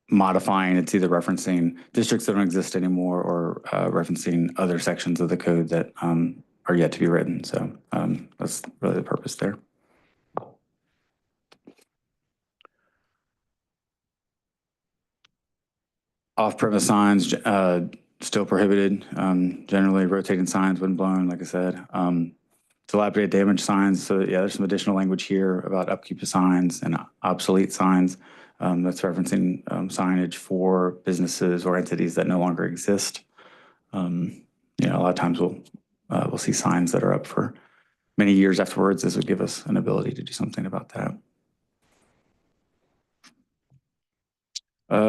Speaker 13: modifying. It's either referencing districts that don't exist anymore or referencing other sections of the code that are yet to be written. So that's really the purpose there. Off-premise signs still prohibited. Generally rotating signs, wind blown, like I said. Dilapidated, damaged signs. So yeah, there's some additional language here about upkeep of signs and obsolete signs. That's referencing signage for businesses or entities that no longer exist. A lot of times we'll see signs that are up for many years afterwards. This would give us an ability to do something about that.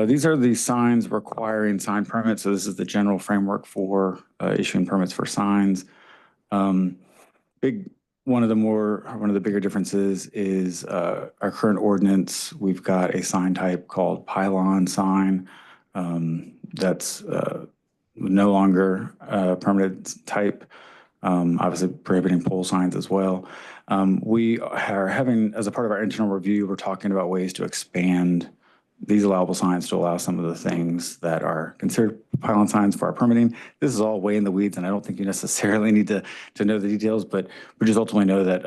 Speaker 13: These are the signs requiring sign permits. So this is the general framework for issuing permits for signs. One of the bigger differences is our current ordinance. We've got a sign type called pylon sign. That's no longer a permitted type. Obviously prohibiting pole signs as well. We are having, as a part of our internal review, we're talking about ways to expand these allowable signs to allow some of the things that are considered pylon signs for our permitting. This is all way in the weeds, and I don't think you necessarily need to know the details, but we just ultimately know that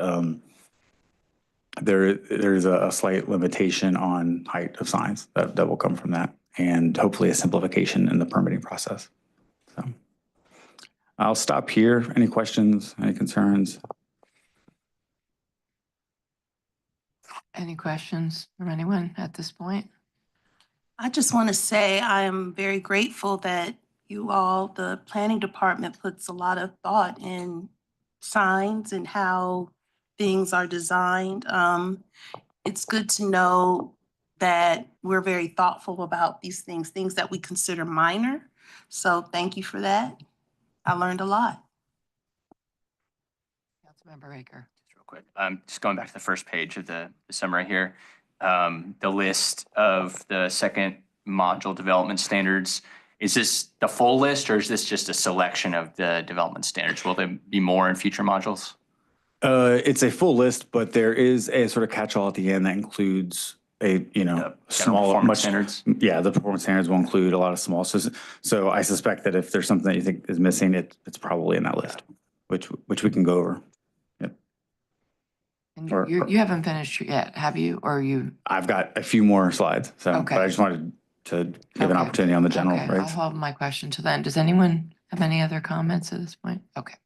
Speaker 13: there's a slight limitation on height of signs that will come from that, and hopefully a simplification in the permitting process. So I'll stop here. Any questions, any concerns?
Speaker 4: Any questions from anyone at this point?
Speaker 14: I just want to say I am very grateful that you all, the planning department, puts a lot of thought in signs and how things are designed. It's good to know that we're very thoughtful about these things that we consider minor. So thank you for that. I learned a lot.
Speaker 4: Councilmember Baker.
Speaker 3: Just real quick, just going back to the first page of the summary here. The list of the second module development standards, is this the full list or is this just a selection of the development standards? Will there be more in future modules?
Speaker 13: It's a full list, but there is a sort of catch-all at the end that includes small
Speaker 3: performance standards.
Speaker 13: Yeah, the performance standards will include a lot of small. So I suspect that if there's something that you think is missing, it's probably in that list, which we can go over.
Speaker 4: And you haven't finished yet, have you? Or you?
Speaker 13: I've got a few more slides, so
Speaker 4: Okay.
Speaker 13: but I just wanted to give an opportunity on the general
Speaker 4: Okay,
Speaker 13: regs.
Speaker 4: I'll hold my question to then. Does anyone have any other comments at this point? Okay.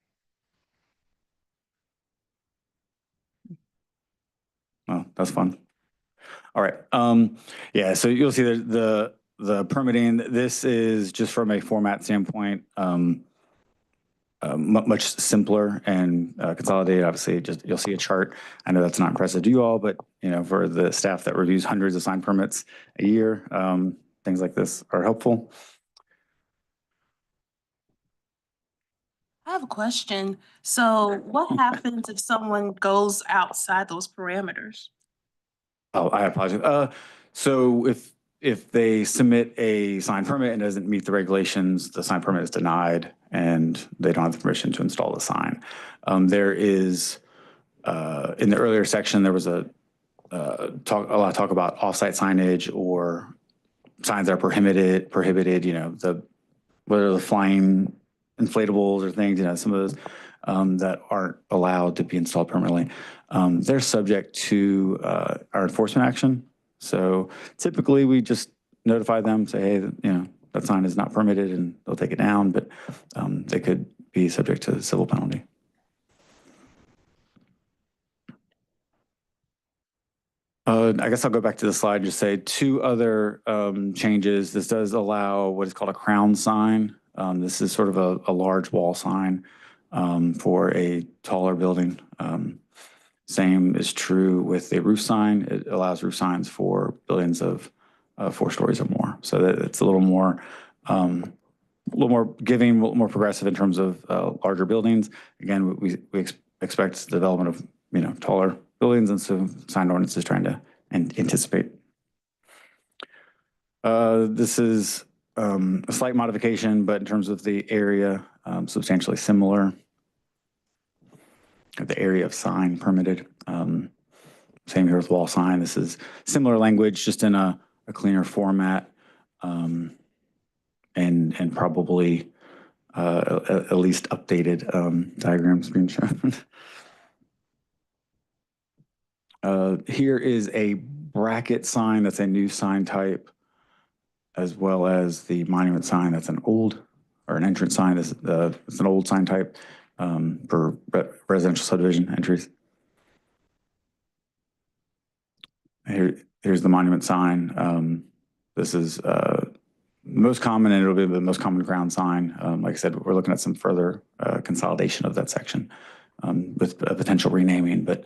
Speaker 13: Oh, that's fun. All right. Yeah, so you'll see the permitting. This is just from a format standpoint, much simpler and consolidated. Obviously, just you'll see a chart. I know that's not impressive to you all, but for the staff that reviews hundreds of sign permits a year, things like this are helpful.
Speaker 14: I have a question. So what happens if someone goes outside those parameters?
Speaker 13: Oh, I apologize. So if they submit a sign permit and doesn't meet the regulations, the sign permit is denied and they don't have the permission to install the sign. There is, in the earlier section, there was a lot of talk about offsite signage or signs that are prohibited, whether the flying inflatables or things, some of those that aren't allowed to be installed permanently. They're subject to our enforcement action. So typically we just notify them, say, hey, that sign is not permitted, and they'll take it down, but they could be subject to civil penalty. I guess I'll go back to the slide and just say two other changes. This does allow what is called a crown sign. This is sort of a large wall sign for a taller building. Same is true with a roof sign. It allows roof signs for buildings of 4 stories or more. So that it's a little more giving, a little more progressive in terms of larger buildings. Again, we expect the development of taller buildings, and so sign ordinance is trying to anticipate. This is a slight modification, but in terms of the area, substantially similar. The area of sign permitted. Same here with wall sign. This is similar language, just in a cleaner format, and probably at least updated diagrams being shown. Here is a bracket sign. That's a new sign type, as well as the monument sign. That's an old, or an entrance sign. It's an old sign type for residential subdivision entries. Here's the monument sign. This is most common, and it'll be the most common ground sign. Like I said, we're looking at some further consolidation of that section with a potential renaming, but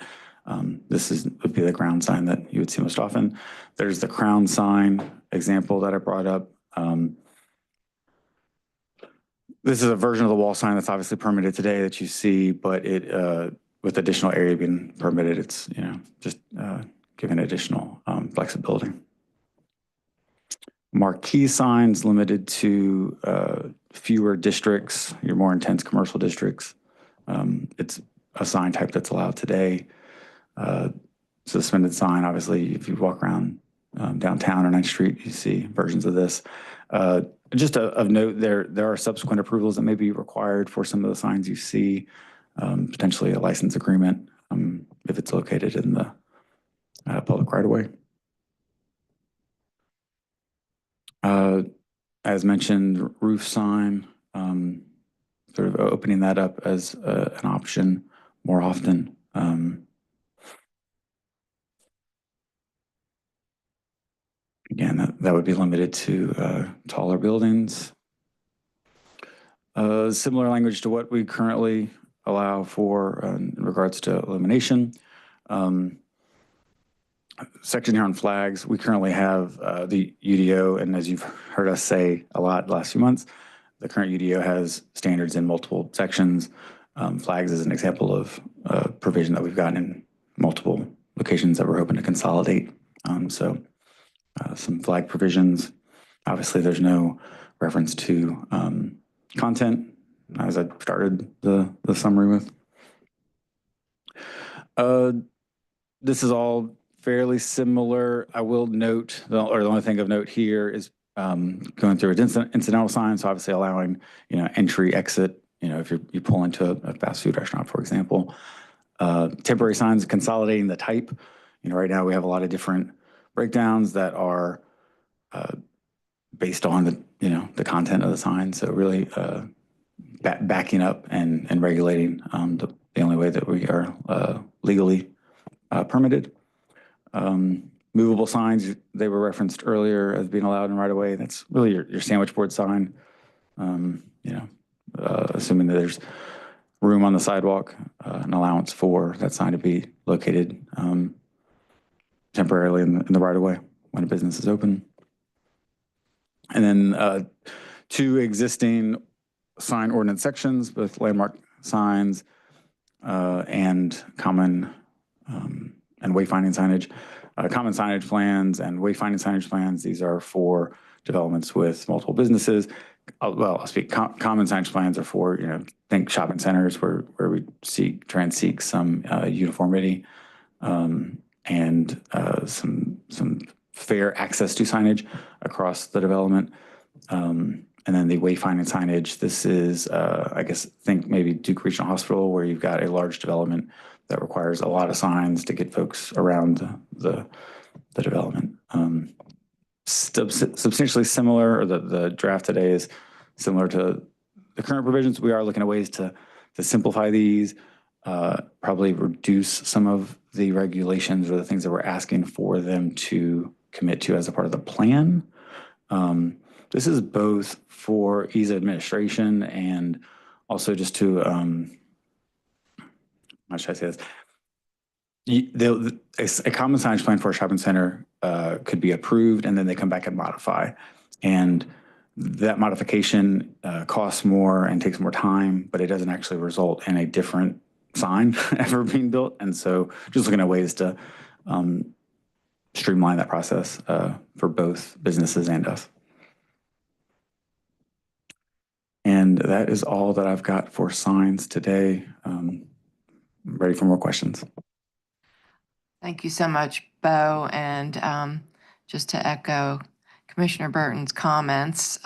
Speaker 13: this would be the ground sign that you would see most often. There's the crown sign example that I brought up. This is a version of the wall sign that's obviously permitted today that you see, but it with additional area being permitted, it's just giving additional flexibility. Marquee signs limited to fewer districts, your more intense commercial districts. It's a sign type that's allowed today. Suspended sign, obviously, if you walk around downtown or 9th Street, you see versions of this. Just of note, there are subsequent approvals that may be required for some of the signs you see, potentially a license agreement if it's located in the public right-of-way. As mentioned, roof sign, sort of opening that up as an option more often. Again, that would be limited to taller buildings. Similar language to what we currently allow for in regards to illumination. Section here on flags, we currently have the UDO, and as you've heard us say a lot the last few months, the current UDO has standards in multiple sections. Flags is an example of provision that we've gotten in multiple locations that we're hoping to consolidate. So some flag provisions. Obviously, there's no reference to content, as I started the summary with. This is all fairly similar. I will note, the only thing of note here is going through incidental signs, so obviously allowing, entry, exit, if you pull into a fast food restaurant, for example. Temporary signs, consolidating the type. Right now we have a lot of different breakdowns that are based on the content of the sign. So really backing up and regulating the only way that we are legally permitted. Movable signs, they were referenced earlier as being allowed in right of way. That's really your sandwich board sign. Assuming that there's room on the sidewalk, an allowance for that sign to be located temporarily in the right of way when a business is open. And then 2 existing sign ordinance sections with landmark signs and common and wayfinding signage. Common signage plans and wayfinding signage plans, these are for developments with multiple businesses. Well, I'll speak, common signage plans are for, think shopping centers where we try and seek some uniformity and some fair access to signage across the development. And then the wayfinding signage, this is, I guess, think maybe Duke Regional Hospital, where you've got a large development that requires a lot of signs to get folks around the development. Substantially similar, or the draft today is similar to the current provisions. We are looking at ways to simplify these, probably reduce some of the regulations or the things that we're asking for them to commit to as a part of the plan. This is both for ease of administration and also just to, how should I say this? A common signage plan for a shopping center could be approved, and then they come back and modify. And that modification costs more and takes more time, but it doesn't actually result in a different sign ever being built. And so just looking at ways to streamline that process for both businesses and us. And that is all that I've got for signs today. Ready for more questions.
Speaker 4: Thank you so much, Bo. And just to echo Commissioner Burton's comments,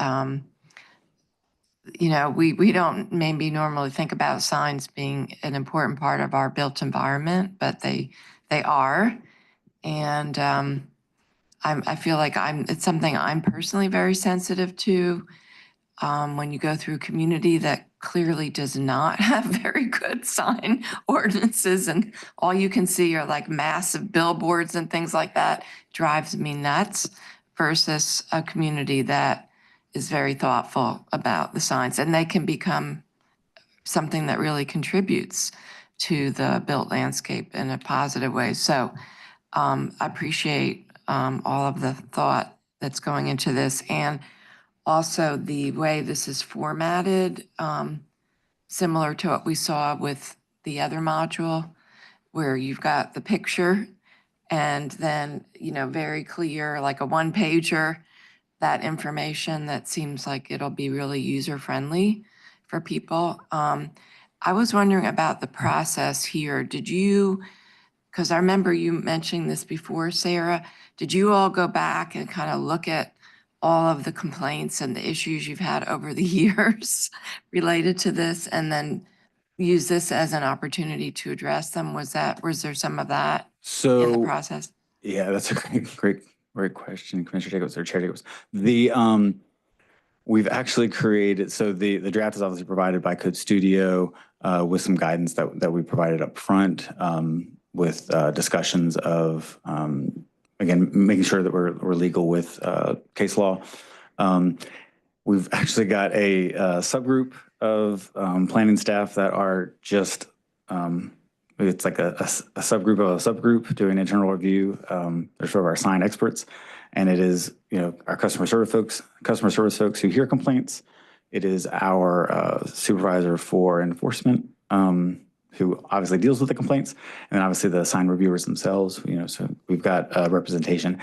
Speaker 4: you know, we don't maybe normally think about signs being an important part of our built environment, but they are. And I feel like it's something I'm personally very sensitive to. When you go through a community that clearly does not have very good sign ordinances and all you can see are like massive billboards and things like that, drives me nuts, versus a community that is very thoughtful about the signs, and they can become something that really contributes to the built landscape in a positive way. So I appreciate all of the thought that's going into this, and also the way this is formatted, similar to what we saw with the other module, where you've got the picture and then, you know, very clear, like a one-pager, that information that seems like it'll be really user-friendly for people. I was wondering about the process here. Did you, because I remember you mentioning this before, Sarah, did you all go back and kind of look at all of the complaints and the issues you've had over the years related to this, and then use this as an opportunity to address them? Was there some of that in the process?
Speaker 13: Yeah, that's a great question, Commissioner Jacobs or Chair Jacobs. We've actually created, so the draft is obviously provided by Code Studio with some guidance that we provided up front with discussions of, again, making sure that we're legal with case law. We've actually got a subgroup of planning staff that are just, it's like a subgroup of a subgroup doing internal review. They're sort of our sign experts. And it is, you know, our customer service folks who hear complaints. It is our supervisor for enforcement, who obviously deals with the complaints, and then obviously the sign reviewers themselves, you know, so we've got representation.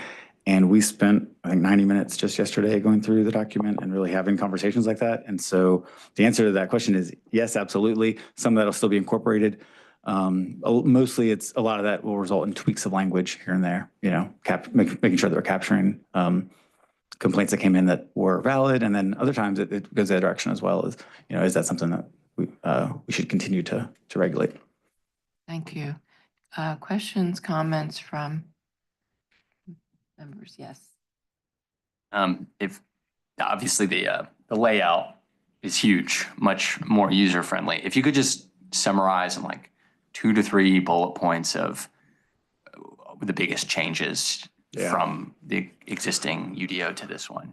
Speaker 13: And we spent, I think, 90 minutes just yesterday going through the document and really having conversations like that. And so the answer to that question is yes, absolutely. Some of that will still be incorporated. Mostly it's a lot of that will result in tweaks of language here and there, you know, making sure that we're capturing complaints that came in that were valid. And then other times it goes that direction as well, as, you know, is that something that we should continue to regulate?
Speaker 4: Thank you. Questions, comments from members? Yes.
Speaker 3: If obviously the layout is huge, much more user friendly. If you could just summarize in like 2 to 3 bullet points of the biggest changes from the existing UDO to this one.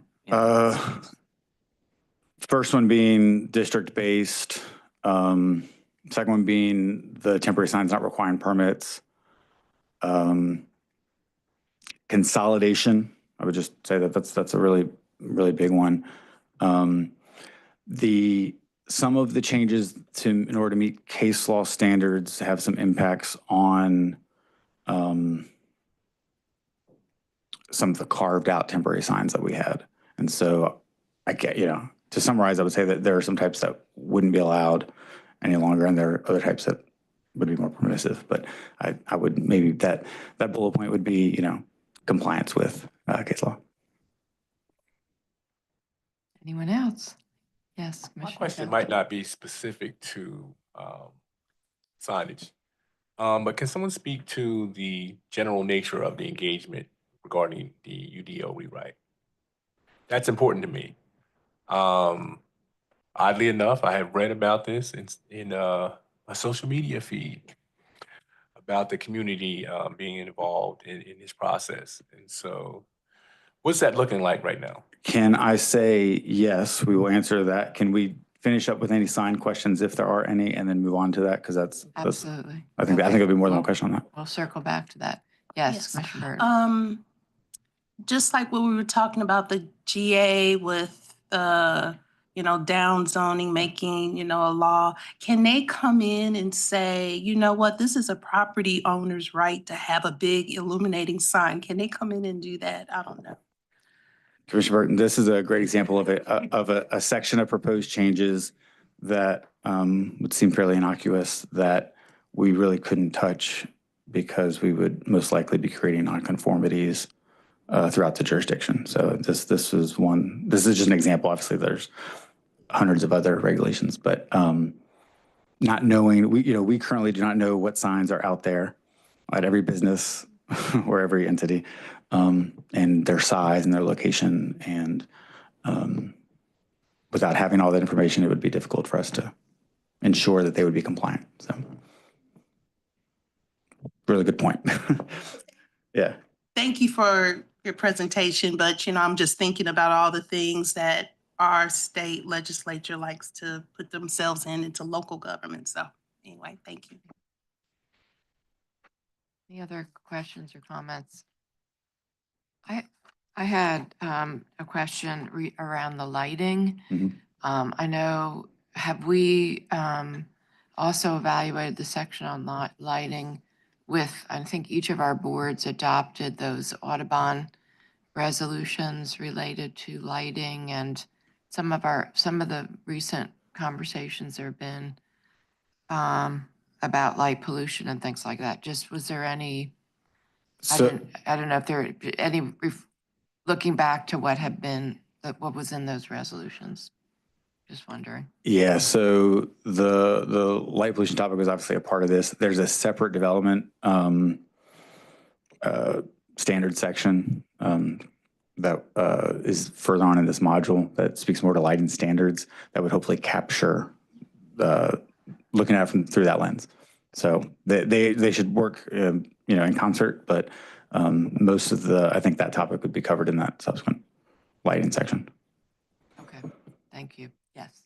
Speaker 13: First one being district-based. Second one being the temporary signs not requiring permits. Consolidation. I would just say that's a really, really big one. Some of the changes in order to meet case law standards have some impacts on some of the carved out temporary signs that we had. And so to summarize, I would say that there are some types that wouldn't be allowed any longer, and there are other types that would be more permissive. But I would, maybe that bullet point would be, you know, compliance with case law.
Speaker 4: Anyone else? Yes.
Speaker 10: My question might not be specific to signage, but can someone speak to the general nature of the engagement regarding the UDO rewrite? That's important to me. Oddly enough, I have read about this in a social media feed about the community being involved in this process. And so what's that looking like right now?
Speaker 13: Can I say yes, we will answer that. Can we finish up with any sign questions if there are any, and then move on to that? Because that's
Speaker 4: Absolutely.
Speaker 13: I think it'll be more than one question on that.
Speaker 4: We'll circle back to that. Yes, Commissioner Bird.
Speaker 14: Just like when we were talking about the GA with down zoning, making, a law, can they come in and say, you know what, this is a property owner's right to have a big illuminating sign? Can they come in and do that? I don't know.
Speaker 13: Commissioner Burton, this is a great example of a section of proposed changes that would seem fairly innocuous that we really couldn't touch because we would most likely be creating nonconformities throughout the jurisdiction. So this is just an example. Obviously, there's hundreds of other regulations, but not knowing, we currently do not know what signs are out there at every business or every entity, and their size and their location. And without having all that information, it would be difficult for us to ensure that they would be compliant. So really good point. Yeah.
Speaker 14: Thank you for your presentation, but I'm just thinking about all the things that our state legislature likes to put themselves into local government. So anyway, thank you.
Speaker 4: Any other questions or comments? I had a question around the lighting. I know, have we also evaluated the section on lighting with, I think each of our boards adopted those Audubon resolutions related to lighting, and some of the recent conversations there have been about light pollution and things like that. Just, was there any,
Speaker 13: So,
Speaker 4: I don't know if there are any, looking back to what was in those resolutions. Just wondering.
Speaker 13: yeah, so the light pollution topic was obviously a part of this. There's a separate development standard section that is further on in this module that speaks more to lighting standards that would hopefully capture looking at it through that lens. So they should work in concert, but most of I think that topic would be covered in that subsequent lighting section.
Speaker 4: Okay, thank you. Yes.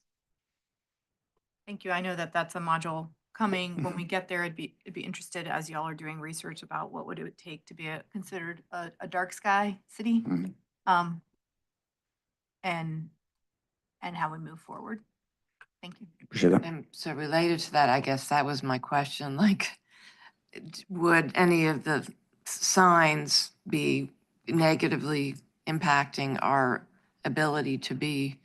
Speaker 1: Thank you. I know that that's a module coming. When we get there, I'd be interested, as y'all are doing research, about what would it take to be considered a dark sky city, and how we move forward. Thank you.
Speaker 13: Appreciate that.
Speaker 4: And so related to that, I guess that was my question. Like, would any of the signs be negatively impacting our ability to be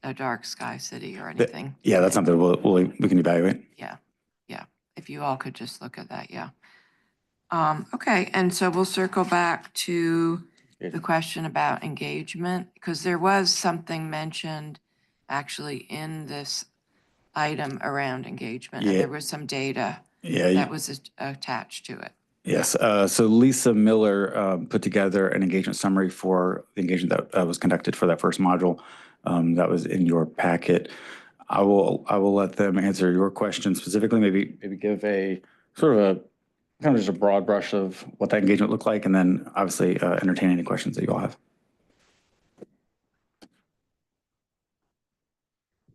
Speaker 4: a dark sky city or anything?
Speaker 13: Yeah, that's something we can evaluate.
Speaker 4: Yeah. If you all could just look at that, yeah. Okay, and so we'll circle back to the question about engagement, because there was something mentioned actually in this item around engagement, and there was some data that was attached to it.
Speaker 13: Yes. So Lisa Miller put together an engagement summary for the engagement that was conducted for that first module. That was in your packet. I will let them answer your question specifically. Maybe give a sort of a kind of just a broad brush of what that engagement looked like, and then obviously entertain any questions that you all have.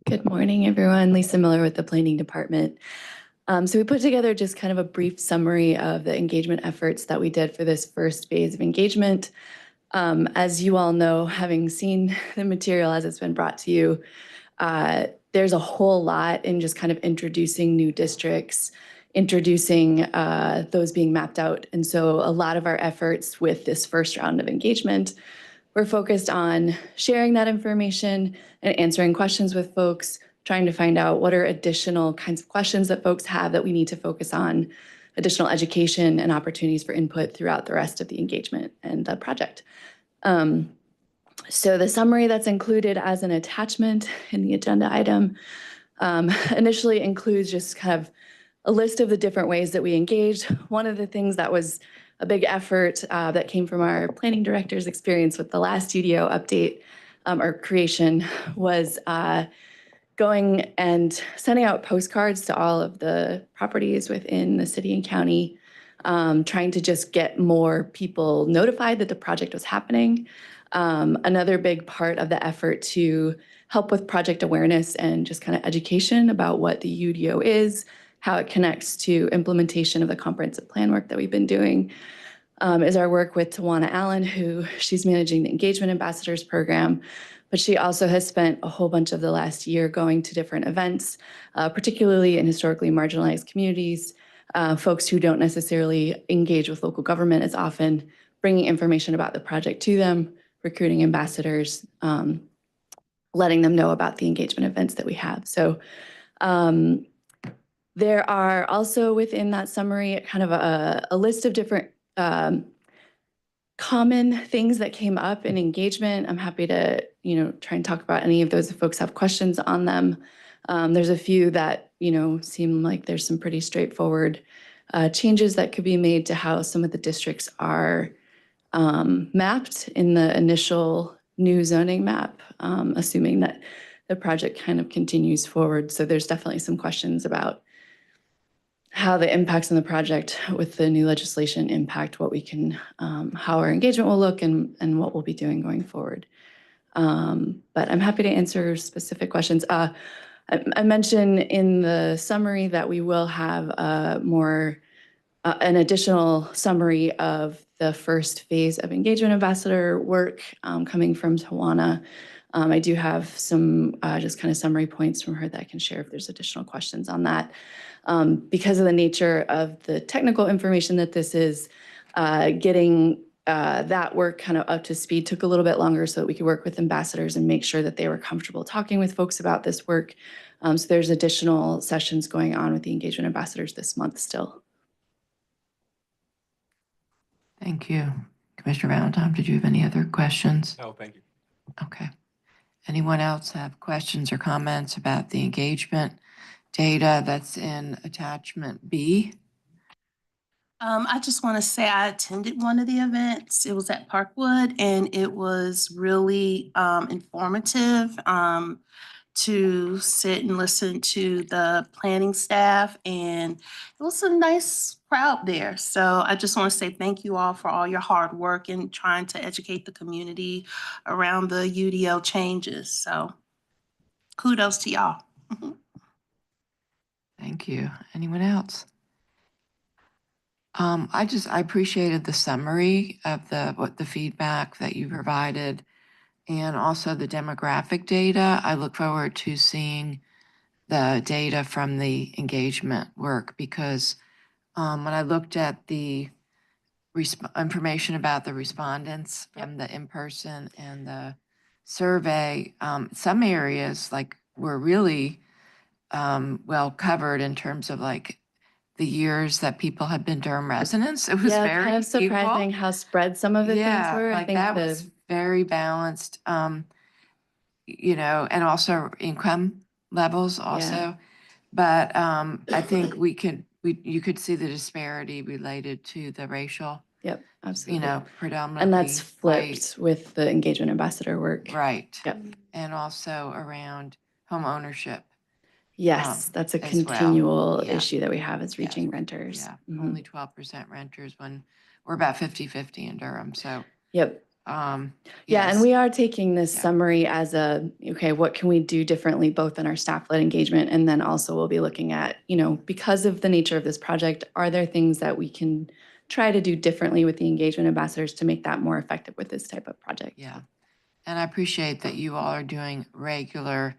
Speaker 15: Good morning, everyone. Lisa Miller with the Planning Department. So we put together just kind of a brief summary of the engagement efforts that we did for this first phase of engagement. As you all know, having seen the material as it's been brought to you, there's a whole lot in just kind of introducing new districts, introducing those being mapped out. And so a lot of our efforts with this first round of engagement, we're focused on sharing that information and answering questions with folks, trying to find out what are additional kinds of questions that folks have that we need to focus on, additional education and opportunities for input throughout the rest of the engagement and the project. So the summary that's included as an attachment in the agenda item initially includes just kind of a list of the different ways that we engaged. One of the things that was a big effort that came from our planning director's experience with the last UDO update or creation was going and sending out postcards to all of the properties within the city and county, trying to just get more people notified that the project was happening. Another big part of the effort to help with project awareness and just kind of education about what the UDO is, how it connects to implementation of the comprehensive plan work that we've been doing, is our work with Tawana Allen, who she's managing the Engagement Ambassadors Program, But she also has spent a whole bunch of the last year going to different events, particularly in historically marginalized communities, folks who don't necessarily engage with local government as often, bringing information about the project to them, recruiting ambassadors, letting them know about the engagement events that we have. So there are also within that summary kind of a list of different common things that came up in engagement. I'm happy to, try and talk about any of those if folks have questions on them. There's a few that, seem like there's some pretty straightforward changes that could be made to how some of the districts are mapped in the initial new zoning map, assuming that the project kind of continues forward. So there's definitely some questions about how the impacts on the project with the new legislation impact what we can, how our engagement will look and what we'll be doing going forward. But I'm happy to answer specific questions. I mentioned in the summary that we will have an additional summary of the first phase of engagement ambassador work coming from Tawana. I do have some just kind of summary points from her that I can share if there's additional questions on that. Because of the nature of the technical information that this is, getting that work kind of up to speed took a little bit longer so that we could work with ambassadors and make sure that they were comfortable talking with folks about this work. So there's additional sessions going on with the engagement ambassadors this month still.
Speaker 4: Thank you. Commissioner Valentine, did you have any other questions?
Speaker 10: No, thank you.
Speaker 4: Okay. Anyone else have questions or comments about the engagement data that's in attachment B?
Speaker 14: I just want to say I attended one of the events. It was at Parkwood, and it was really informative to sit and listen to the planning staff, and it was a nice crowd there. So I just want to say thank you all for all your hard work in trying to educate the community around the UDO changes. So kudos to y'all.
Speaker 4: Thank you. Anyone else? I appreciated the summary of the feedback that you provided and also the demographic data. I look forward to seeing the data from the engagement work because when I looked at the information about the respondents from the in-person and the survey, some areas were really well covered in terms of the years that people had been Durham residents. It was very
Speaker 15: kind of surprising
Speaker 4: equal.
Speaker 15: how spread some of the things were. I think
Speaker 4: that was very balanced, and also income levels also.
Speaker 15: Yeah.
Speaker 4: But I think you could see the disparity related to the racial,
Speaker 15: Yep, absolutely.
Speaker 4: predominantly.
Speaker 15: And that's flipped with the engagement ambassador work.
Speaker 4: Right.
Speaker 15: Yep.
Speaker 4: And also around home ownership.
Speaker 15: Yes, that's a
Speaker 4: as well.
Speaker 15: continual
Speaker 4: Yeah.
Speaker 15: issue that we have is reaching renters.
Speaker 4: Yeah,
Speaker 15: Mhm.
Speaker 4: only 12% renters when we're about 50-50 in Durham. So,
Speaker 15: Yep. Yeah, and
Speaker 4: yes.
Speaker 15: we are taking this summary as okay, what can we do differently, both in our staff-led engagement, and then also we'll be looking at, because of the nature of this project, are there things that we can try to do differently with the engagement ambassadors to make that more effective with this type of project?
Speaker 4: Yeah, and I appreciate that you all are doing regular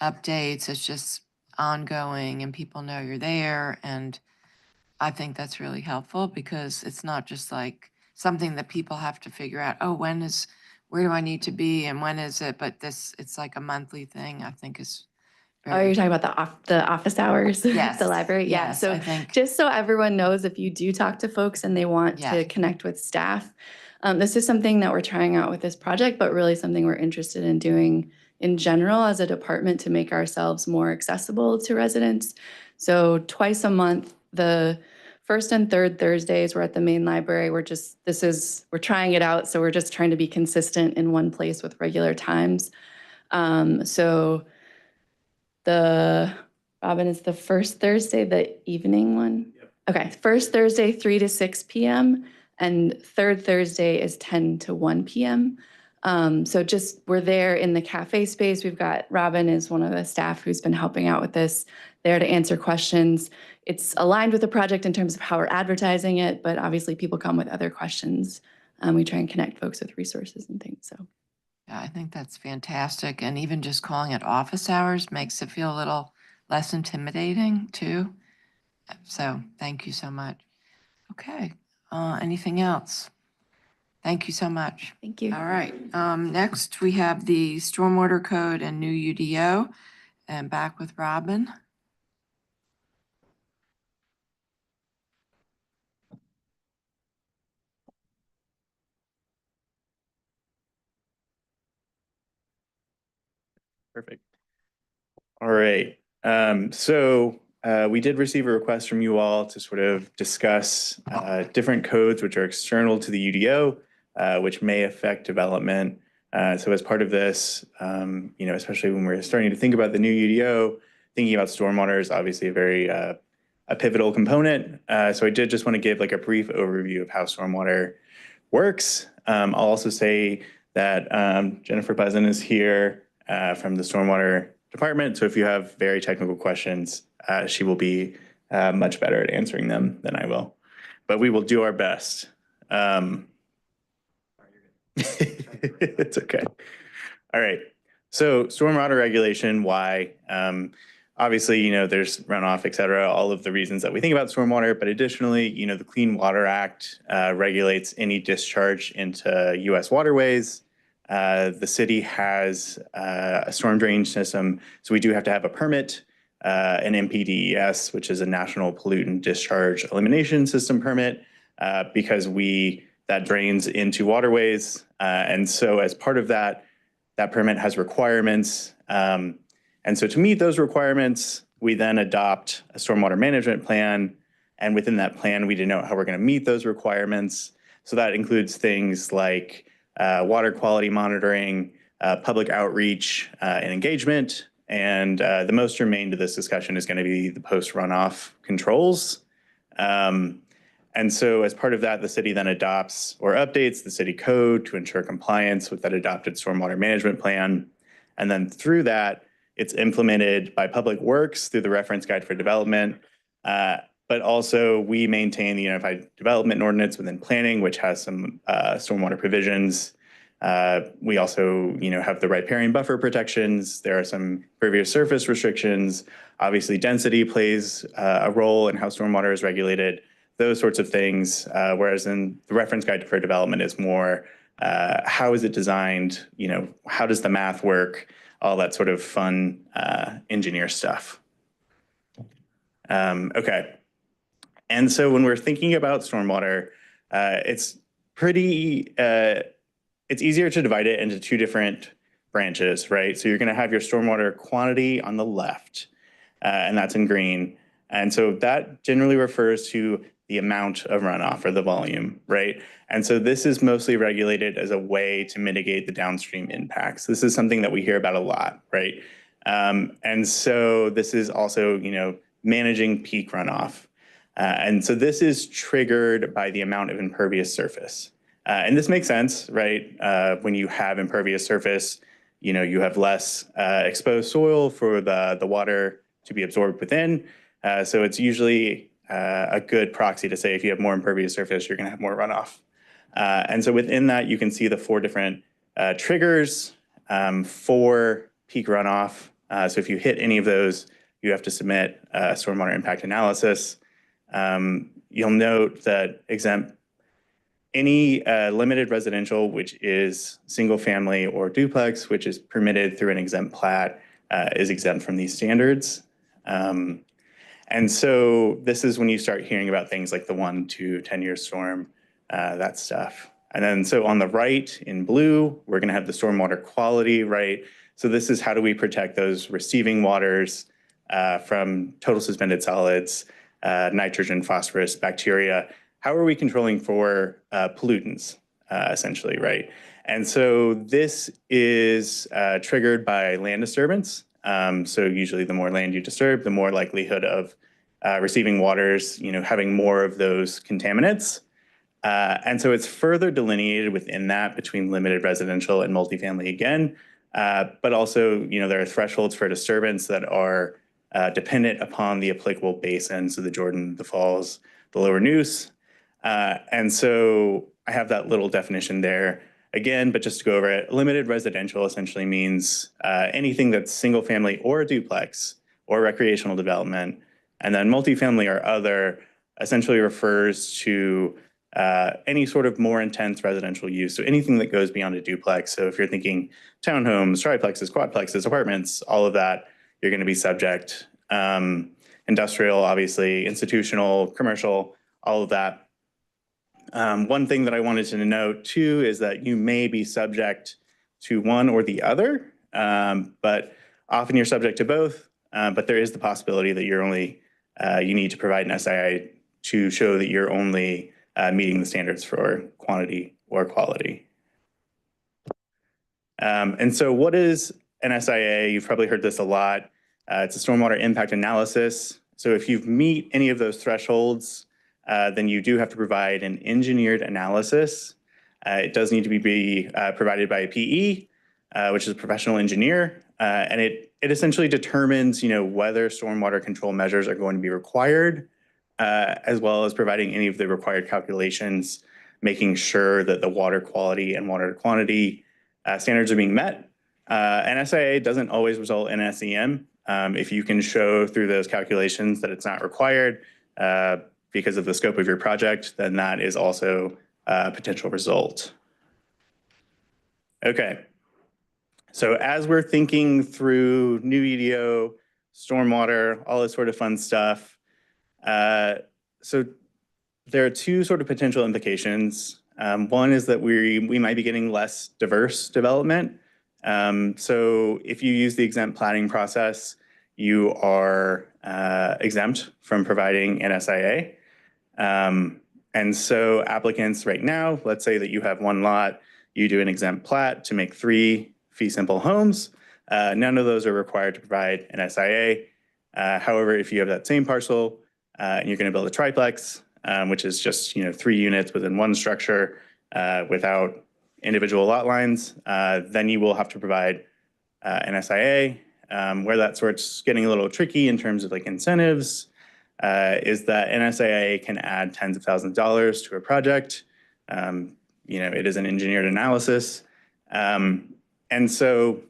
Speaker 4: updates. It's just ongoing and people know you're there. And I think that's really helpful because it's not just something that people have to figure out, where do I need to be and when is it? But it's like a monthly thing, I think is
Speaker 15: Oh, you're talking about the office hours at
Speaker 4: Yes.
Speaker 15: the library? Yeah.
Speaker 4: Yes,
Speaker 15: So
Speaker 4: I think.
Speaker 15: just so everyone knows, if you do talk to folks and they want
Speaker 4: Yeah.
Speaker 15: to connect with staff, this is something that we're trying out with this project, but really something we're interested in doing in general as a department to make ourselves more accessible to residents. So twice a month, the first and third Thursdays, we're at the main library. We're trying it out. So we're just trying to be consistent in one place with regular times. So Robin, is the first Thursday the evening one? Yep. Okay, first Thursday, 3 to 6 p.m. and third Thursday is 10 to 1 p.m. So we're there in the cafe space. We've got Robin is one of the staff who's been helping out with this, there to answer questions. It's aligned with the project in terms of how we're advertising it, but obviously people come with other questions. We try and connect folks with resources and things, so.
Speaker 4: Yeah, I think that's fantastic. And even just calling it office hours makes it feel a little less intimidating too. So thank you so much. Okay, anything else? Thank you so much.
Speaker 15: Thank you.
Speaker 4: All right, next we have the Stormwater Code and new UDO. And back with Robin.
Speaker 9: Perfect. All right. We did receive a request from you all to sort of discuss different codes which are external to the UDO, which may affect development. So as part of this, especially when we're starting to think about the new UDO, thinking about stormwater is obviously a very a pivotal component. So I did just want to give like a brief overview of how stormwater works. I'll also say that Jennifer Buzzen is here from the Stormwater Department. So if you have very technical questions, she will be much better at answering them than I will. But we will do our best. It's okay. All right. So stormwater regulation, why? Obviously, there's runoff, et cetera, all of the reasons that we think about stormwater, but additionally, the Clean Water Act regulates any discharge into US waterways. The city has a storm drainage system, so we do have to have a permit, an NPDES, which is a National Pollutant Discharge Elimination System permit, because that drains into waterways. And so as part of that permit has requirements. And so to meet those requirements, we then adopt a stormwater management plan. And within that plan, we denote how we're going to meet those requirements. So that includes things like water quality monitoring, public outreach and engagement. And the most germane to this discussion is going to be the post-runoff controls. And so as part of that, the city then adopts or updates the city code to ensure compliance with that adopted stormwater management plan. And then through that, it's implemented by Public Works through the reference guide for development. But also we maintain the Unified Development Ordinance within planning, which has some stormwater provisions. We also, have the riparian buffer protections. There are some pervious surface restrictions. Obviously, density plays a role in how stormwater is regulated, those sorts of things. Whereas in the reference guide for development is more, how is it designed? How does the math work? All that sort of fun engineer stuff. Okay. And so when we're thinking about stormwater, it's easier to divide it into two different branches, right? So you're going to have your stormwater quantity on the left, and that's in green. And so that generally refers to the amount of runoff or the volume, right? And so this is mostly regulated as a way to mitigate the downstream impacts. This is something that we hear about a lot, right? And so this is also, managing peak runoff. And so this is triggered by the amount of impervious surface. And this makes sense, right? When you have impervious surface, you have less exposed soil for the water to be absorbed within. So it's usually a good proxy to say if you have more impervious surface, you're going to have more runoff. And so within that, you can see the 4 different triggers for peak runoff. So if you hit any of those, you have to submit a stormwater impact analysis. You'll note that any limited residential, which is single family or duplex, which is permitted through an exempt plat, is exempt from these standards. And so this is when you start hearing about things like the 1 to 10-year storm, that stuff. And then so on the right in blue, we're going to have the stormwater quality, right? So this is how do we protect those receiving waters from total suspended solids, nitrogen, phosphorus, bacteria. How are we controlling for pollutants, essentially, right? And so this is triggered by land disturbance. So usually the more land you disturb, the more likelihood of receiving waters, having more of those contaminants. And so it's further delineated within that between limited residential and multifamily again. But also, there are thresholds for disturbance that are dependent upon the applicable basin. So the Jordan, the Falls, the Lower Neuse. And so I have that little definition there. again, but just to go over it, limited residential essentially means anything that's single family or a duplex or recreational development. And then multifamily or other essentially refers to any sort of more intense residential use. So anything that goes beyond a duplex. So if you're thinking townhomes, triplexes, quadplexes, apartments, all of that, you're going to be subject. Industrial, obviously, institutional, commercial, all of that. One thing that I wanted to note too is that you may be subject to one or the other, but often you're subject to both. But there is the possibility that you're only you need to provide an SIA to show that you're only meeting the standards for quantity or quality. And so what is an SIA? You've probably heard this a lot. It's a stormwater impact analysis. So if you meet any of those thresholds, then you do have to provide an engineered analysis. It does need to be provided by a PE, which is a professional engineer, and it essentially determines, whether stormwater control measures are going to be required, as well as providing any of the required calculations, making sure that the water quality and water quantity standards are being met. An SIA doesn't always result in SEM. If you can show through those calculations that it's not required because of the scope of your project, then that is also a potential result. Okay. So as we're thinking through new UDO, stormwater, all this sort of fun stuff, so there are two sort of potential implications. One is that we might be getting less diverse development. So if you use the exempt plating process, you are exempt from providing an SIA. And so applicants right now, let's say that you have one lot, you do an exempt plat to make 3 fee simple homes. None of those are required to provide an SIA. However, if you have that same parcel and you're going to build a triplex, which is just 3 units within one structure without individual lot lines, then you will have to provide an SIA. Where that starts getting a little tricky in terms of like incentives is that an SIA can add tens of thousands of dollars to a project. It is an engineered analysis. And so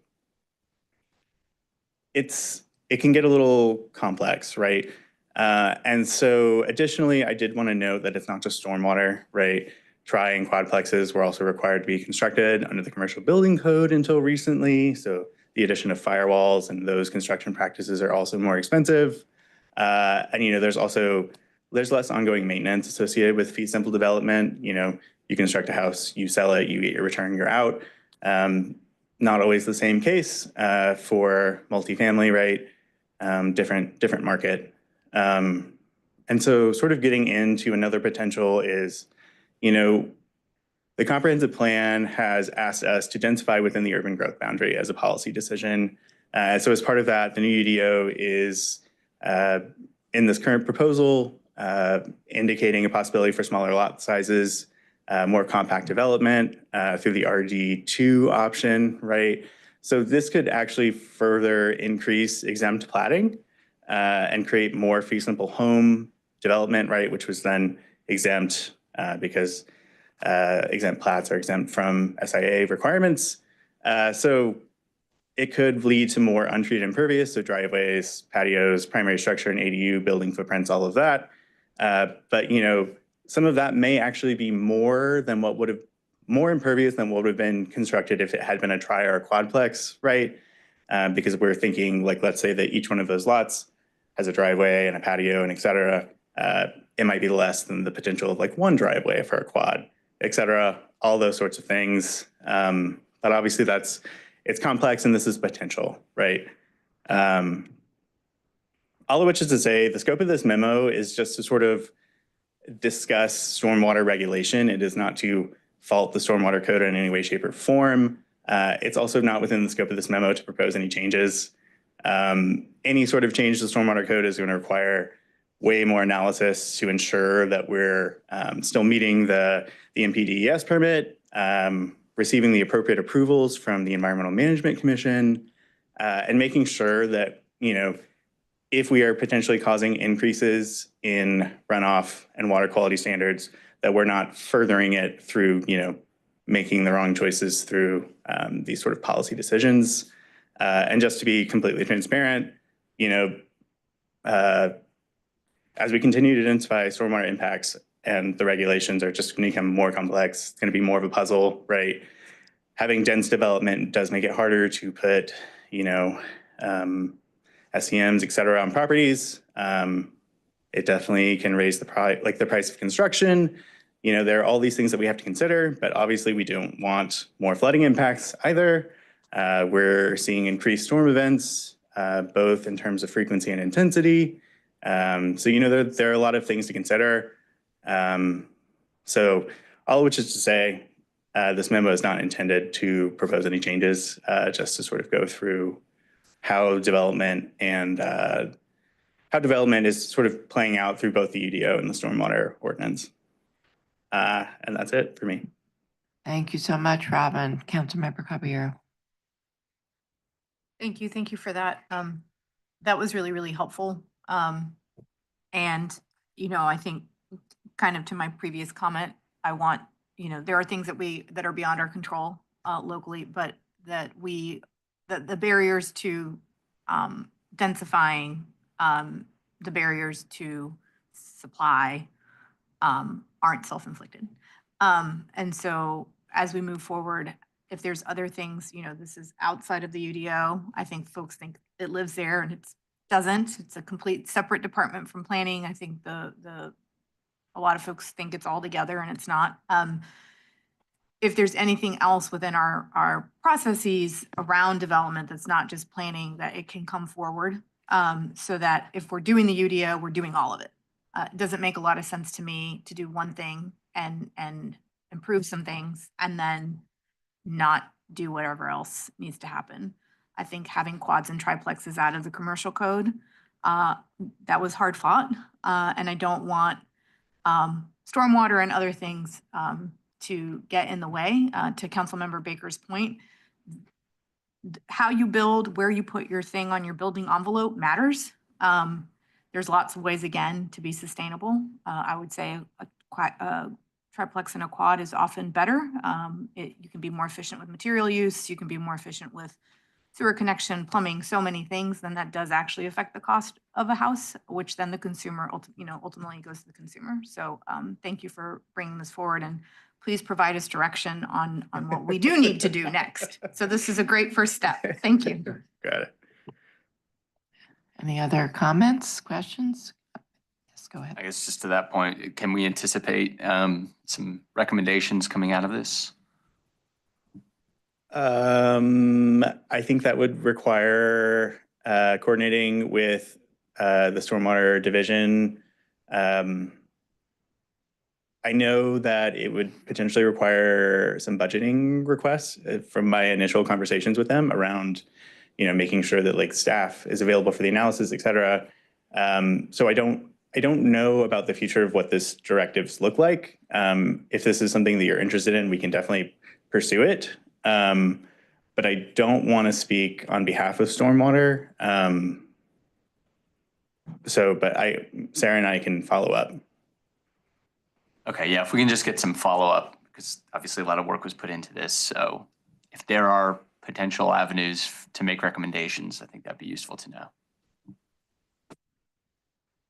Speaker 9: it can get a little complex, right? And so additionally, I did want to note that it's not just stormwater, right? Tri and quadplexes were also required to be constructed under the commercial building code until recently. So the addition of firewalls and those construction practices are also more expensive. And there's less ongoing maintenance associated with fee simple development. You construct a house, you sell it, you get your return, you're out. Not always the same case for multifamily, right? Different market. And so sort of getting into another potential is, the comprehensive plan has asked us to densify within the urban growth boundary as a policy decision. So as part of that, the new UDO is in this current proposal indicating a possibility for smaller lot sizes, more compact development through the RD2 option, right? So this could actually further increase exempt platting and create more fee simple home development, right? Which was then exempt because exempt plats are exempt from SIA requirements. So it could lead to more untreated impervious, so driveways, patios, primary structure and ADU, building footprints, all of that. But some of that may actually be more impervious than what would have been constructed if it had been a tri or a quadplex, right? Because we're thinking, like, let's say that each one of those lots has a driveway and a patio and et cetera. It might be less than the potential of like one driveway for a quad, et cetera, all those sorts of things. But obviously it's complex and this is potential, right? All of which is to say the scope of this memo is just to sort of discuss stormwater regulation. It is not to fault the stormwater code in any way, shape, or form. It's also not within the scope of this memo to propose any changes. Any sort of change to the stormwater code is going to require way more analysis to ensure that we're still meeting the MPDES permit, receiving the appropriate approvals from the Environmental Management Commission, and making sure that, if we are potentially causing increases in runoff and water quality standards, that we're not furthering it through, making the wrong choices through these sort of policy decisions. And just to be completely transparent, as we continue to identify stormwater impacts and the regulations are just going to become more complex, it's going to be more of a puzzle, right? Having dense development does make it harder to put, SEMs, et cetera, on properties. It definitely can raise the price of construction. There are all these things that we have to consider, but obviously we don't want more flooding impacts either. We're seeing increased storm events, both in terms of frequency and intensity. There are a lot of things to consider. So all of which is to say, this memo is not intended to propose any changes, just to sort of go through how development is sort of playing out through both the UDO and the stormwater ordinance. And that's it for me.
Speaker 4: Thank you so much, Robin. Councilmember Caballero.
Speaker 1: Thank you for that. That was really, really helpful. And, I think kind of to my previous comment, I want, there are things that are beyond our control locally, but that the barriers to densifying, the barriers to supply aren't self-inflicted. And so as we move forward, if there's other things, this is outside of the UDO, I think folks think it lives there and it doesn't. It's a complete separate department from planning. I think a lot of folks think it's all together and it's not. If there's anything else within our processes around development that's not just planning, that it can come forward, so that if we're doing the UDO, we're doing all of it. It doesn't make a lot of sense to me to do one thing and improve some things and then not do whatever else needs to happen. I think having quads and triplexes out of the commercial code, that was hard fought. And I don't want stormwater and other things to get in the way. To Councilmember Baker's point, how you build, where you put your thing on your building envelope matters. There's lots of ways, again, to be sustainable. I would say a triplex and a quad is often better. You can be more efficient with material use. You can be more efficient with sewer connection, plumbing, so many things, then that does actually affect the cost of a house, which then the consumer, ultimately goes to the consumer. So thank you for bringing this forward, and please provide us direction on what we do need to do next. So this is a great first step. Thank you.
Speaker 9: Got it.
Speaker 4: Any other comments, questions? Yes, go ahead.
Speaker 3: I guess just to that point, can we anticipate some recommendations coming out of this?
Speaker 9: I think that would require coordinating with the stormwater division. I know that it would potentially require some budgeting requests from my initial conversations with them around, making sure that staff is available for the analysis, et cetera. So I don't know about the future of what this directives look like. If this is something that you're interested in, we can definitely pursue it. But I don't want to speak on behalf of stormwater. But Sarah and I can follow up.
Speaker 3: Okay, yeah, if we can just get some follow-up, because obviously a lot of work was put into this. So if there are potential avenues to make recommendations, I think that'd be useful to know.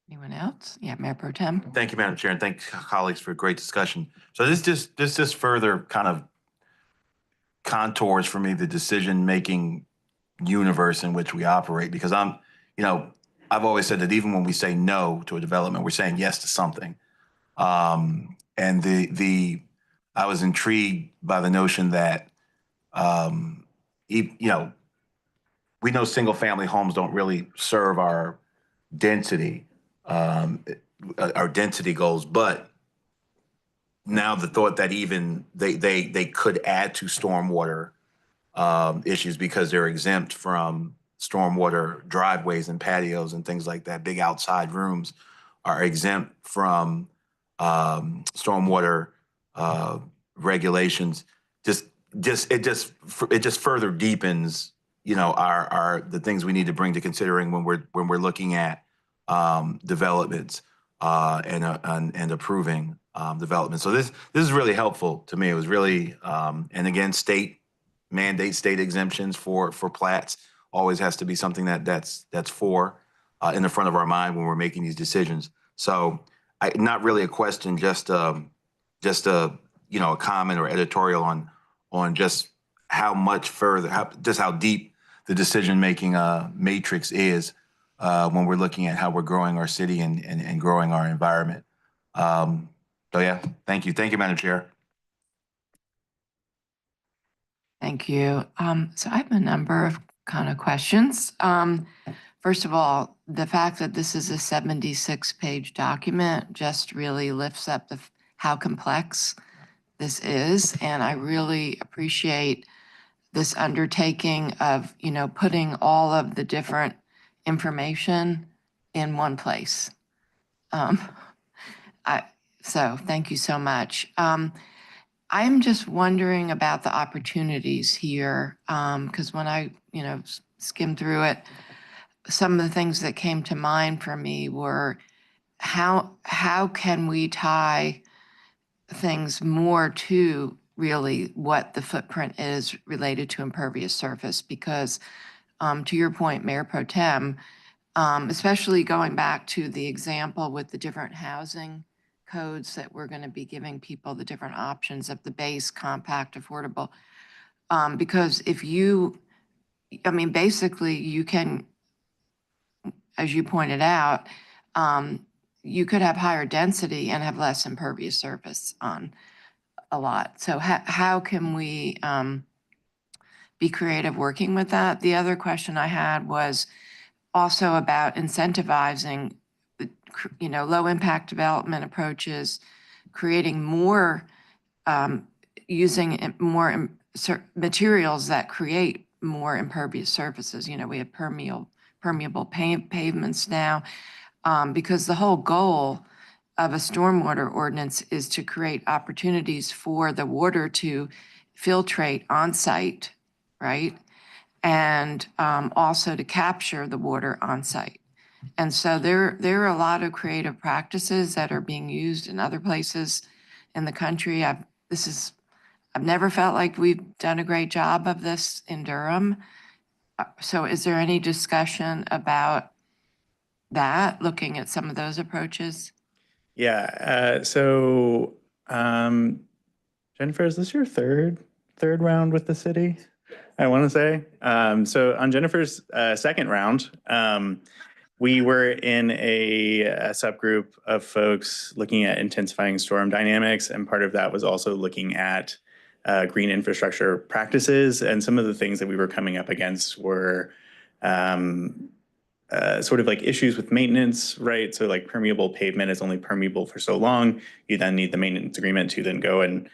Speaker 4: Anyone else? Yeah, Mayor Pro Tem.
Speaker 8: Thank you, Madam Chair, and thank colleagues for a great discussion. So this just further kind of contours for me the decision-making universe in which we operate, because I've always said that even when we say no to a development, we're saying yes to something. And I was intrigued by the notion that, we know single-family homes don't really serve our density goals, but now the thought that even they could add to stormwater issues because they're exempt from stormwater driveways and patios and things like that. Big outside rooms are exempt from stormwater regulations. It just further deepens, the things we need to bring to considering when we're looking at developments and approving development. So this is really helpful to me. It was really, and again, state exemptions for plats always has to be something that's in the front of our mind when we're making these decisions. So not really a question, just a comment or editorial on just how much further, how deep the decision-making matrix is when we're looking at how we're growing our city and growing our environment. So yeah, thank you. Thank you, Madam Chair.
Speaker 4: Thank you. So I have a number of kind of questions. First of all, the fact that this is a 76-page document just really lifts up how complex this is. And I really appreciate this undertaking of, putting all of the different information in one place. So thank you so much. I'm just wondering about the opportunities here, because when I, skimmed through it, some of the things that came to mind for me were how can we tie things more to really what the footprint is related to impervious surface? Because to your point, Mayor Pro Tem, especially going back to the example with the different housing codes that we're going to be giving people the different options of the base, compact, affordable. Because basically you can, as you pointed out, you could have higher density and have less impervious surface on a lot. So how can we be creative working with that? The other question I had was also about incentivizing low impact development approaches, creating more, using more materials that create more impervious surfaces. We have permeable pavements now, because the whole goal of a stormwater ordinance is to create opportunities for the water to filtrate on site, right? And also to capture the water on site. And so there are a lot of creative practices that are being used in other places in the country. I've never felt like we've done a great job of this in Durham. So is there any discussion about that, looking at some of those approaches?
Speaker 9: Yeah. Jennifer, is this your third round with the city? I want to say. So on Jennifer's second round, we were in a subgroup of folks looking at intensifying storm dynamics, and part of that was also looking at green infrastructure practices. And some of the things that we were coming up against were sort of like issues with maintenance, right? So like permeable pavement is only permeable for so long. You then need the maintenance agreement to then go and,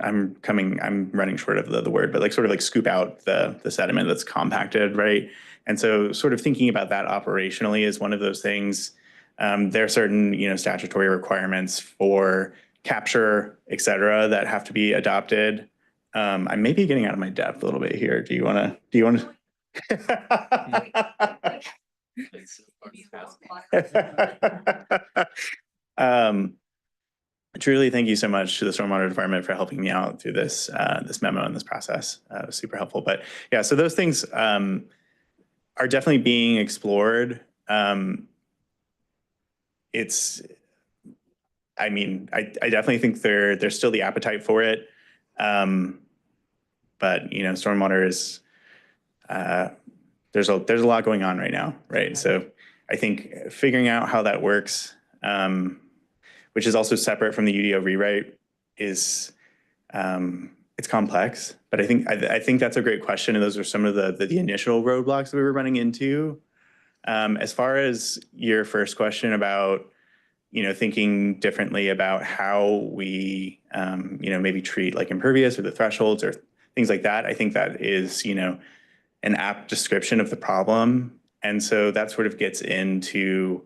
Speaker 9: I'm running short of the word, but like sort of like scoop out the sediment that's compacted, right? And so sort of thinking about that operationally is one of those things. There are certain, statutory requirements for capture, et cetera, that have to be adopted. I may be getting out of my depth a little bit here. Do you want to? Truly, thank you so much to the Stormwater Department for helping me out through this this memo and this process. It was super helpful. But yeah, so those things are definitely being explored. I definitely think there's still the appetite for it. But stormwater is there's a lot going on right now, right? So I think figuring out how that works, which is also separate from the UDO rewrite, is it's complex. But I think that's a great question, and those are some of the initial roadblocks that we were running into. As far as your first question about thinking differently about how we maybe treat like impervious or the thresholds or things like that, I think that is an apt description of the problem. And so that sort of gets into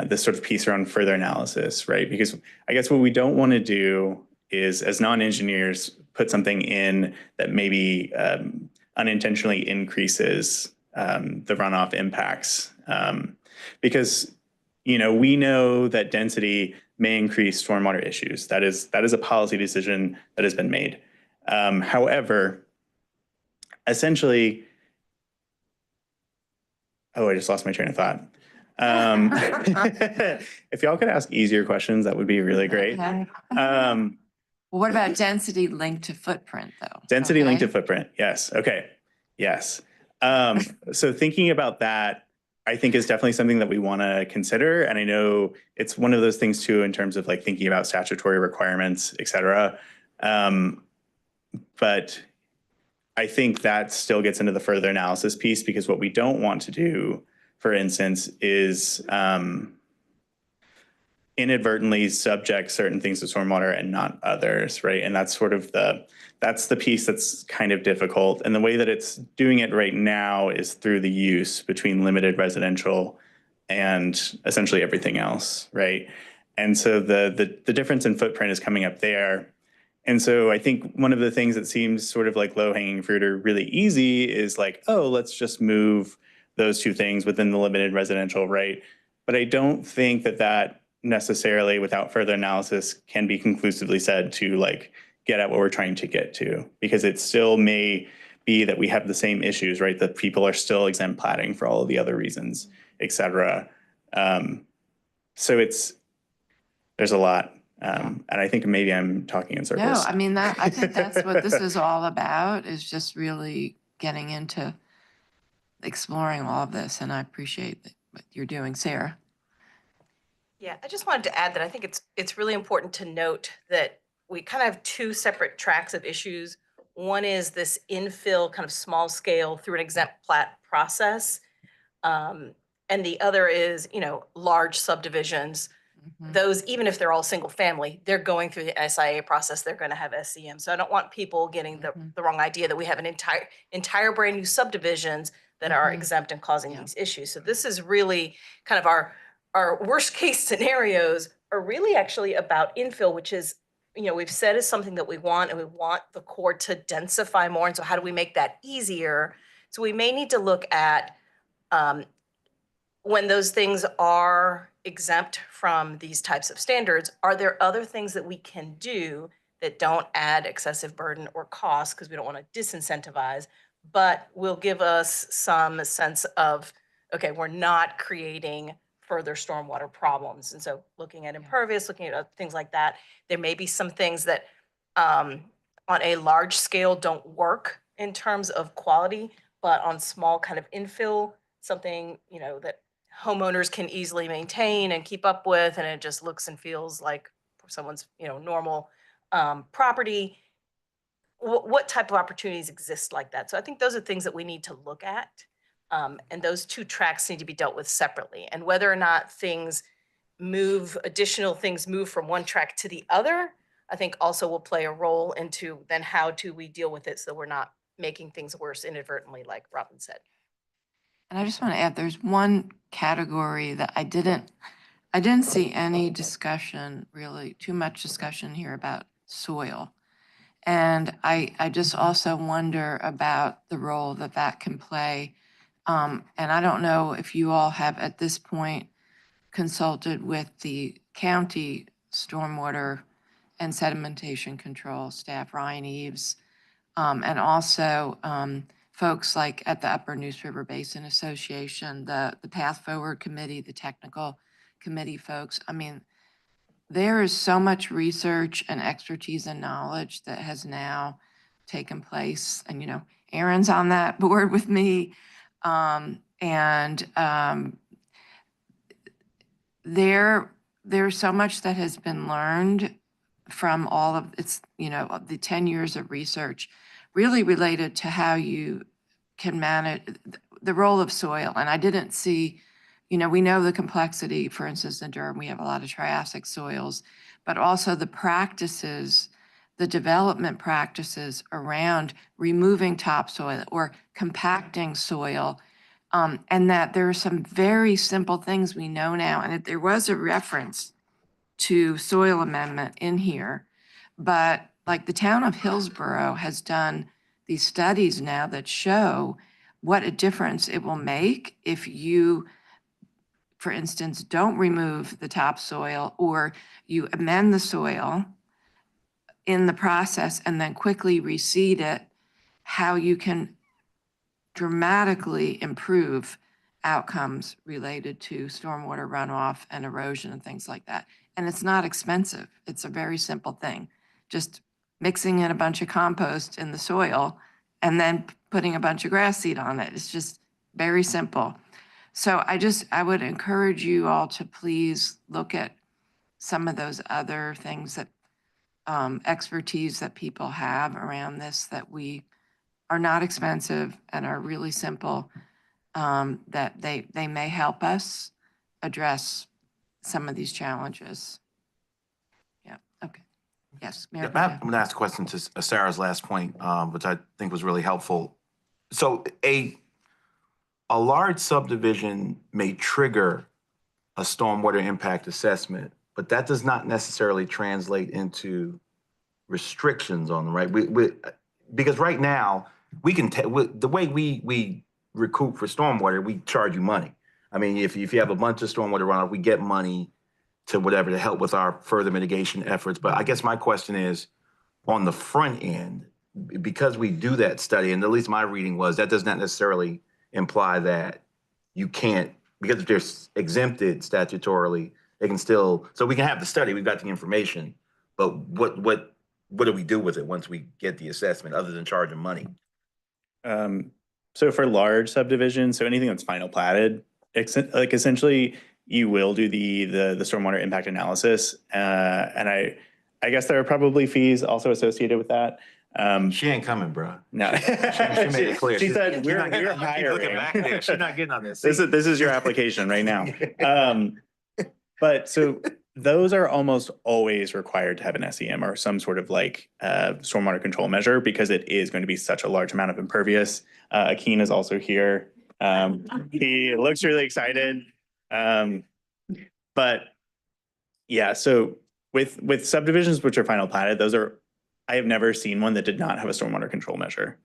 Speaker 9: this sort of piece around further analysis, right? Because I guess what we don't want to do is, as non-engineers, put something in that maybe unintentionally increases the runoff impacts. Because we know that density may increase stormwater issues. That is a policy decision that has been made. However, essentially, I just lost my train of thought. If y'all could ask easier questions, that would be really great.
Speaker 4: Okay. Well, what about density linked to footprint, though?
Speaker 9: Density linked to footprint. Yes. Okay. Yes. So thinking about that, I think is definitely something that we want to consider. And I know it's one of those things too, in terms of like thinking about statutory requirements, et cetera. But I think that still gets into the further analysis piece, because what we don't want to do, for instance, is inadvertently subject certain things to stormwater and not others, right? And that's sort of that's the piece that's kind of difficult. And the way that it's doing it right now is through the use between limited residential and essentially everything else, right? And so the difference in footprint is coming up there. And so I think one of the things that seems sort of like low-hanging fruit or really easy is like, oh, let's just move those two things within the limited residential, right? But I don't think that necessarily, without further analysis, can be conclusively said to like get at what we're trying to get to, because it still may be that we have the same issues, right? That people are still exempt platting for all of the other reasons, et cetera. So there's a lot. And I think maybe I'm talking in circles.
Speaker 4: No, I mean, I think that's what this is all about, is just really getting into exploring all of this. And I appreciate what you're doing, Sarah.
Speaker 7: Yeah, I just wanted to add that I think it's really important to note that we kind of have two separate tracks of issues. One is this infill kind of small scale through an exempt plat process. And the other is, large subdivisions. Those, even if they're all single family, they're going through the SIA process, they're going to have SCM. So I don't want people getting the wrong idea that we have an entire brand new subdivisions that are exempt and causing these issues. So this is really kind of our worst case scenarios are really actually about infill, which is, we've said is something that we want, and we want the core to densify more. And so how do we make that easier? So we may need to look at when those things are exempt from these types of standards, are there other things that we can do that don't add excessive burden or cost, because we don't want to disincentivize, but will give us some sense of, okay, we're not creating further stormwater problems. And so looking at impervious, looking at things like that, there may be some things that on a large scale don't work in terms of quality, but on small kind of infill, something, that homeowners can easily maintain and keep up with, and it just looks and feels like someone's, normal property. What type of opportunities exist like that? So I think those are things that we need to look at. And those two tracks need to be dealt with separately. And whether or not additional things move from one track to the other, I think also will play a role into then how do we deal with it so we're not making things worse inadvertently, like Robin said.
Speaker 4: And I just want to add, there's one category that I didn't see any discussion, really too much discussion here about soil. And I just also wonder about the role that can play. And I don't know if you all have at this point consulted with the county stormwater and sedimentation control staff, Ryan Eves, and also folks like at the Upper Neuse River Basin Association, the Path Forward Committee, the technical committee folks. I mean, there is so much research and expertise and knowledge that has now taken place. And, Aaron's on that board with me. There's so much that has been learned from all of its, the 10 years of research really related to how you can manage the role of soil. And I didn't see, we know the complexity, for instance, in Durham, we have a lot of Triassic soils, but also the practices, the development practices around removing topsoil or compacting soil. And that there are some very simple things we know now. And there was a reference to soil amendment in here, but like the town of Hillsborough has done these studies now that show what a difference it will make if you for instance, don't remove the topsoil, or you amend the soil in the process and then quickly reseed it, how you can dramatically improve outcomes related to stormwater runoff and erosion and things like that. And it's not expensive. It's a very simple thing. Just mixing in a bunch of compost in the soil and then putting a bunch of grass seed on it. It's just very simple. So I would encourage you all to please look at some of those other things that expertise that people have around this that we are not expensive and are really simple, that they may help us address some of these challenges. Yeah, okay. Yes, Mayor.
Speaker 8: I'm going to ask a question to Sarah's last point, which I think was really helpful. So a large subdivision may trigger a stormwater impact assessment, but that does not necessarily translate into restrictions on them, right? Because right now, we can the way we recoup for stormwater, we charge you money. I mean, if you have a bunch of stormwater runoff, we get money to whatever to help with our further mitigation efforts. But I guess my question is, on the front end, because we do that study, and at least my reading was that does not necessarily imply that you can't, because if they're exempted statutorily, they can still, so we can have the study, we've got the information, but what do we do with it once we get the assessment other than charging money?
Speaker 9: So for large subdivisions, so anything that's final platted, like essentially you will do the stormwater impact analysis. And I guess there are probably fees also associated with that.
Speaker 8: She ain't coming, bro.
Speaker 9: No.
Speaker 8: She made it clear.
Speaker 9: She said we're
Speaker 8: looking back there. She's not getting on this.
Speaker 9: This is your application right now. But so those are almost always required to have an SEM or some sort of like stormwater control measure, because it is going to be such a large amount of impervious. Akeen is also here. He looks really excited. But yeah, so with subdivisions which are final platted, I have never seen one that did not have a stormwater control measure.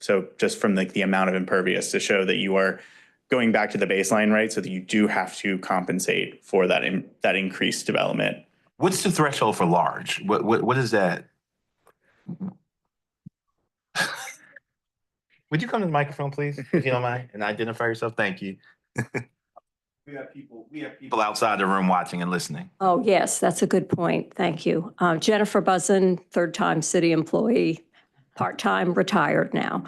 Speaker 9: So just from like the amount of impervious to show that you are going back to the baseline, right? So that you do have to compensate for that increased development.
Speaker 8: What's the threshold for large? What is that? Would you come to the microphone, please, if you don't mind, and identify yourself? Thank you. We have people outside the room watching and listening.
Speaker 16: Oh, yes, that's a good point. Thank you. Jennifer Buzzin, third-time city employee, part-time, retired now.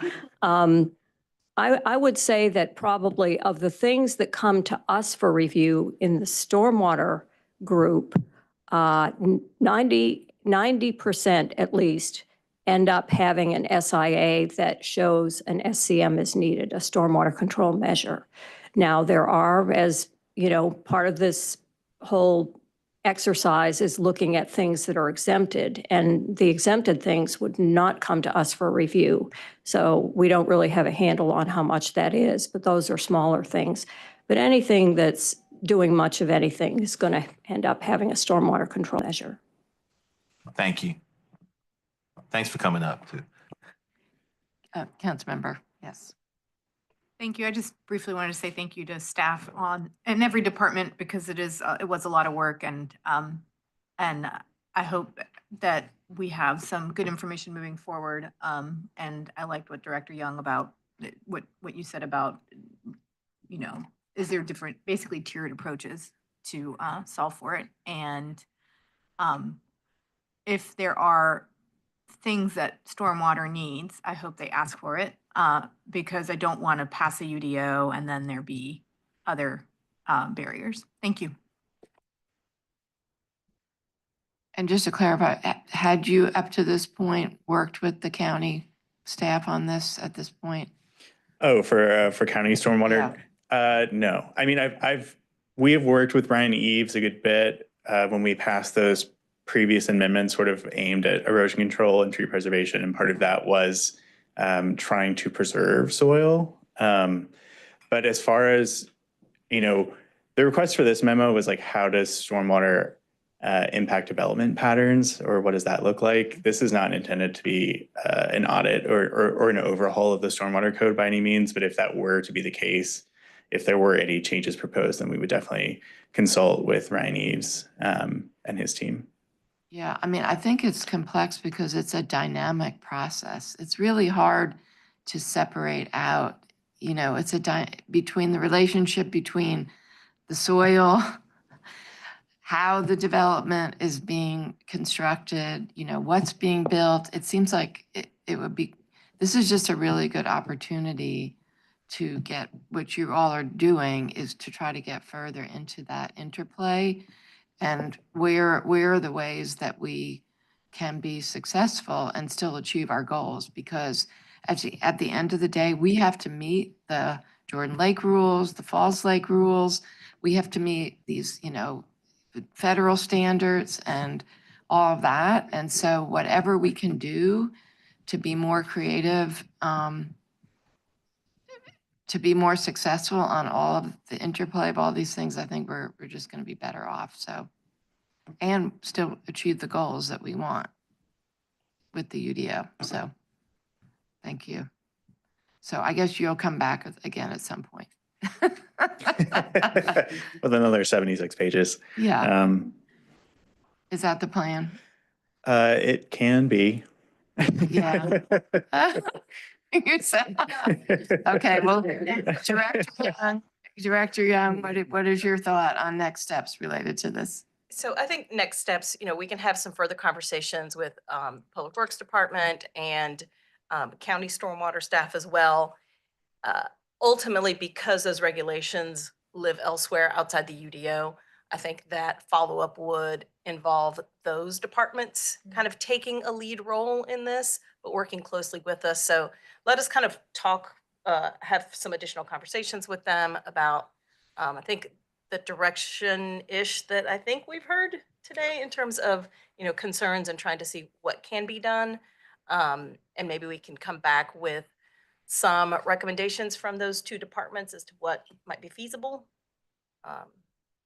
Speaker 16: I would say that probably of the things that come to us for review in the stormwater group, 90% at least end up having an SIA that shows an SCM is needed, a stormwater control measure. Now, there are, as you know, part of this whole exercise is looking at things that are exempted, and the exempted things would not come to us for review. So we don't really have a handle on how much that is, but those are smaller things. But anything that's doing much of anything is going to end up having a stormwater control measure.
Speaker 8: Thank you. Thanks for coming up too.
Speaker 4: Councilmember, yes.
Speaker 1: Thank you. I just briefly wanted to say thank you to staff in every department, because it was a lot of work, and I hope that we have some good information moving forward. And I liked what Director Young about what you said about, you know, is there different, basically tiered approaches to solve for it, and if there are things that stormwater needs, I hope they ask for it, because I don't want to pass a UDO and then there be other barriers. Thank you.
Speaker 4: And just to clarify, had you up to this point worked with the county staff on this at this point?
Speaker 9: Oh, for county stormwater?
Speaker 4: Yeah.
Speaker 9: No. I mean, we have worked with Brian Eves a good bit when we passed those previous amendments sort of aimed at erosion control and tree preservation, and part of that was trying to preserve soil. But as far as, you know, the request for this memo was like, how does stormwater impact development patterns, or what does that look like? This is not intended to be an audit or an overhaul of the stormwater code by any means, but if that were to be the case, if there were any changes proposed, then we would definitely consult with Ryan Eves and his team.
Speaker 4: Yeah, I mean, I think it's complex because it's a dynamic process. It's really hard to separate out, it's between the relationship between the soil, how the development is being constructed, what's being built. It seems like it would be, this is just a really good opportunity to get, what you all are doing is to try to get further into that interplay. And where are the ways that we can be successful and still achieve our goals? Because at the end of the day, we have to meet the Jordan Lake rules, the Falls Lake rules. We have to meet these, federal standards and all of that. And so whatever we can do to be more creative, to be more successful on all of the interplay of all these things, I think we're just going to be better off. So, and still achieve the goals that we want with the UDO. So, thank you. So I guess you'll come back again at some point.
Speaker 9: With another 76 pages.
Speaker 4: Yeah. Is that the plan?
Speaker 9: It can be.
Speaker 4: Yeah. You said, okay, well, Director Young, what is your thought on next steps related to this?
Speaker 7: So I think next steps, we can have some further conversations with Public Works Department and county stormwater staff as well. Ultimately, because those regulations live elsewhere outside the UDO, I think that follow-up would involve those departments kind of taking a lead role in this, but working closely with us. So let us kind of talk, have some additional conversations with them about, I think, the direction-ish that I think we've heard today in terms of, concerns and trying to see what can be done. And maybe we can come back with some recommendations from those two departments as to what might be feasible.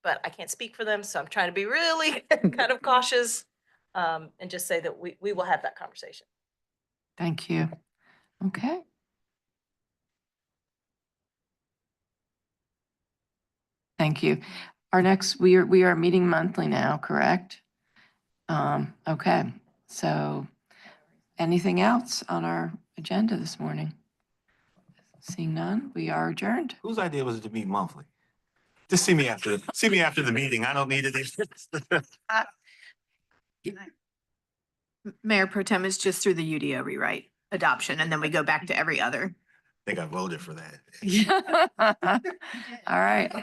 Speaker 7: But I can't speak for them, so I'm trying to be really kind of cautious and just say that we will have that conversation.
Speaker 4: Thank you. Okay. Thank you. Our next, we are meeting monthly now, correct? Okay, so anything else on our agenda this morning? Seeing none, we are adjourned.
Speaker 8: Whose idea was it to meet monthly? Just see me after the meeting. I don't need it.
Speaker 1: Mayor Pro Tem is just through the UDO rewrite adoption, and then we go back to every other.
Speaker 8: I think I voted for that.
Speaker 4: All right.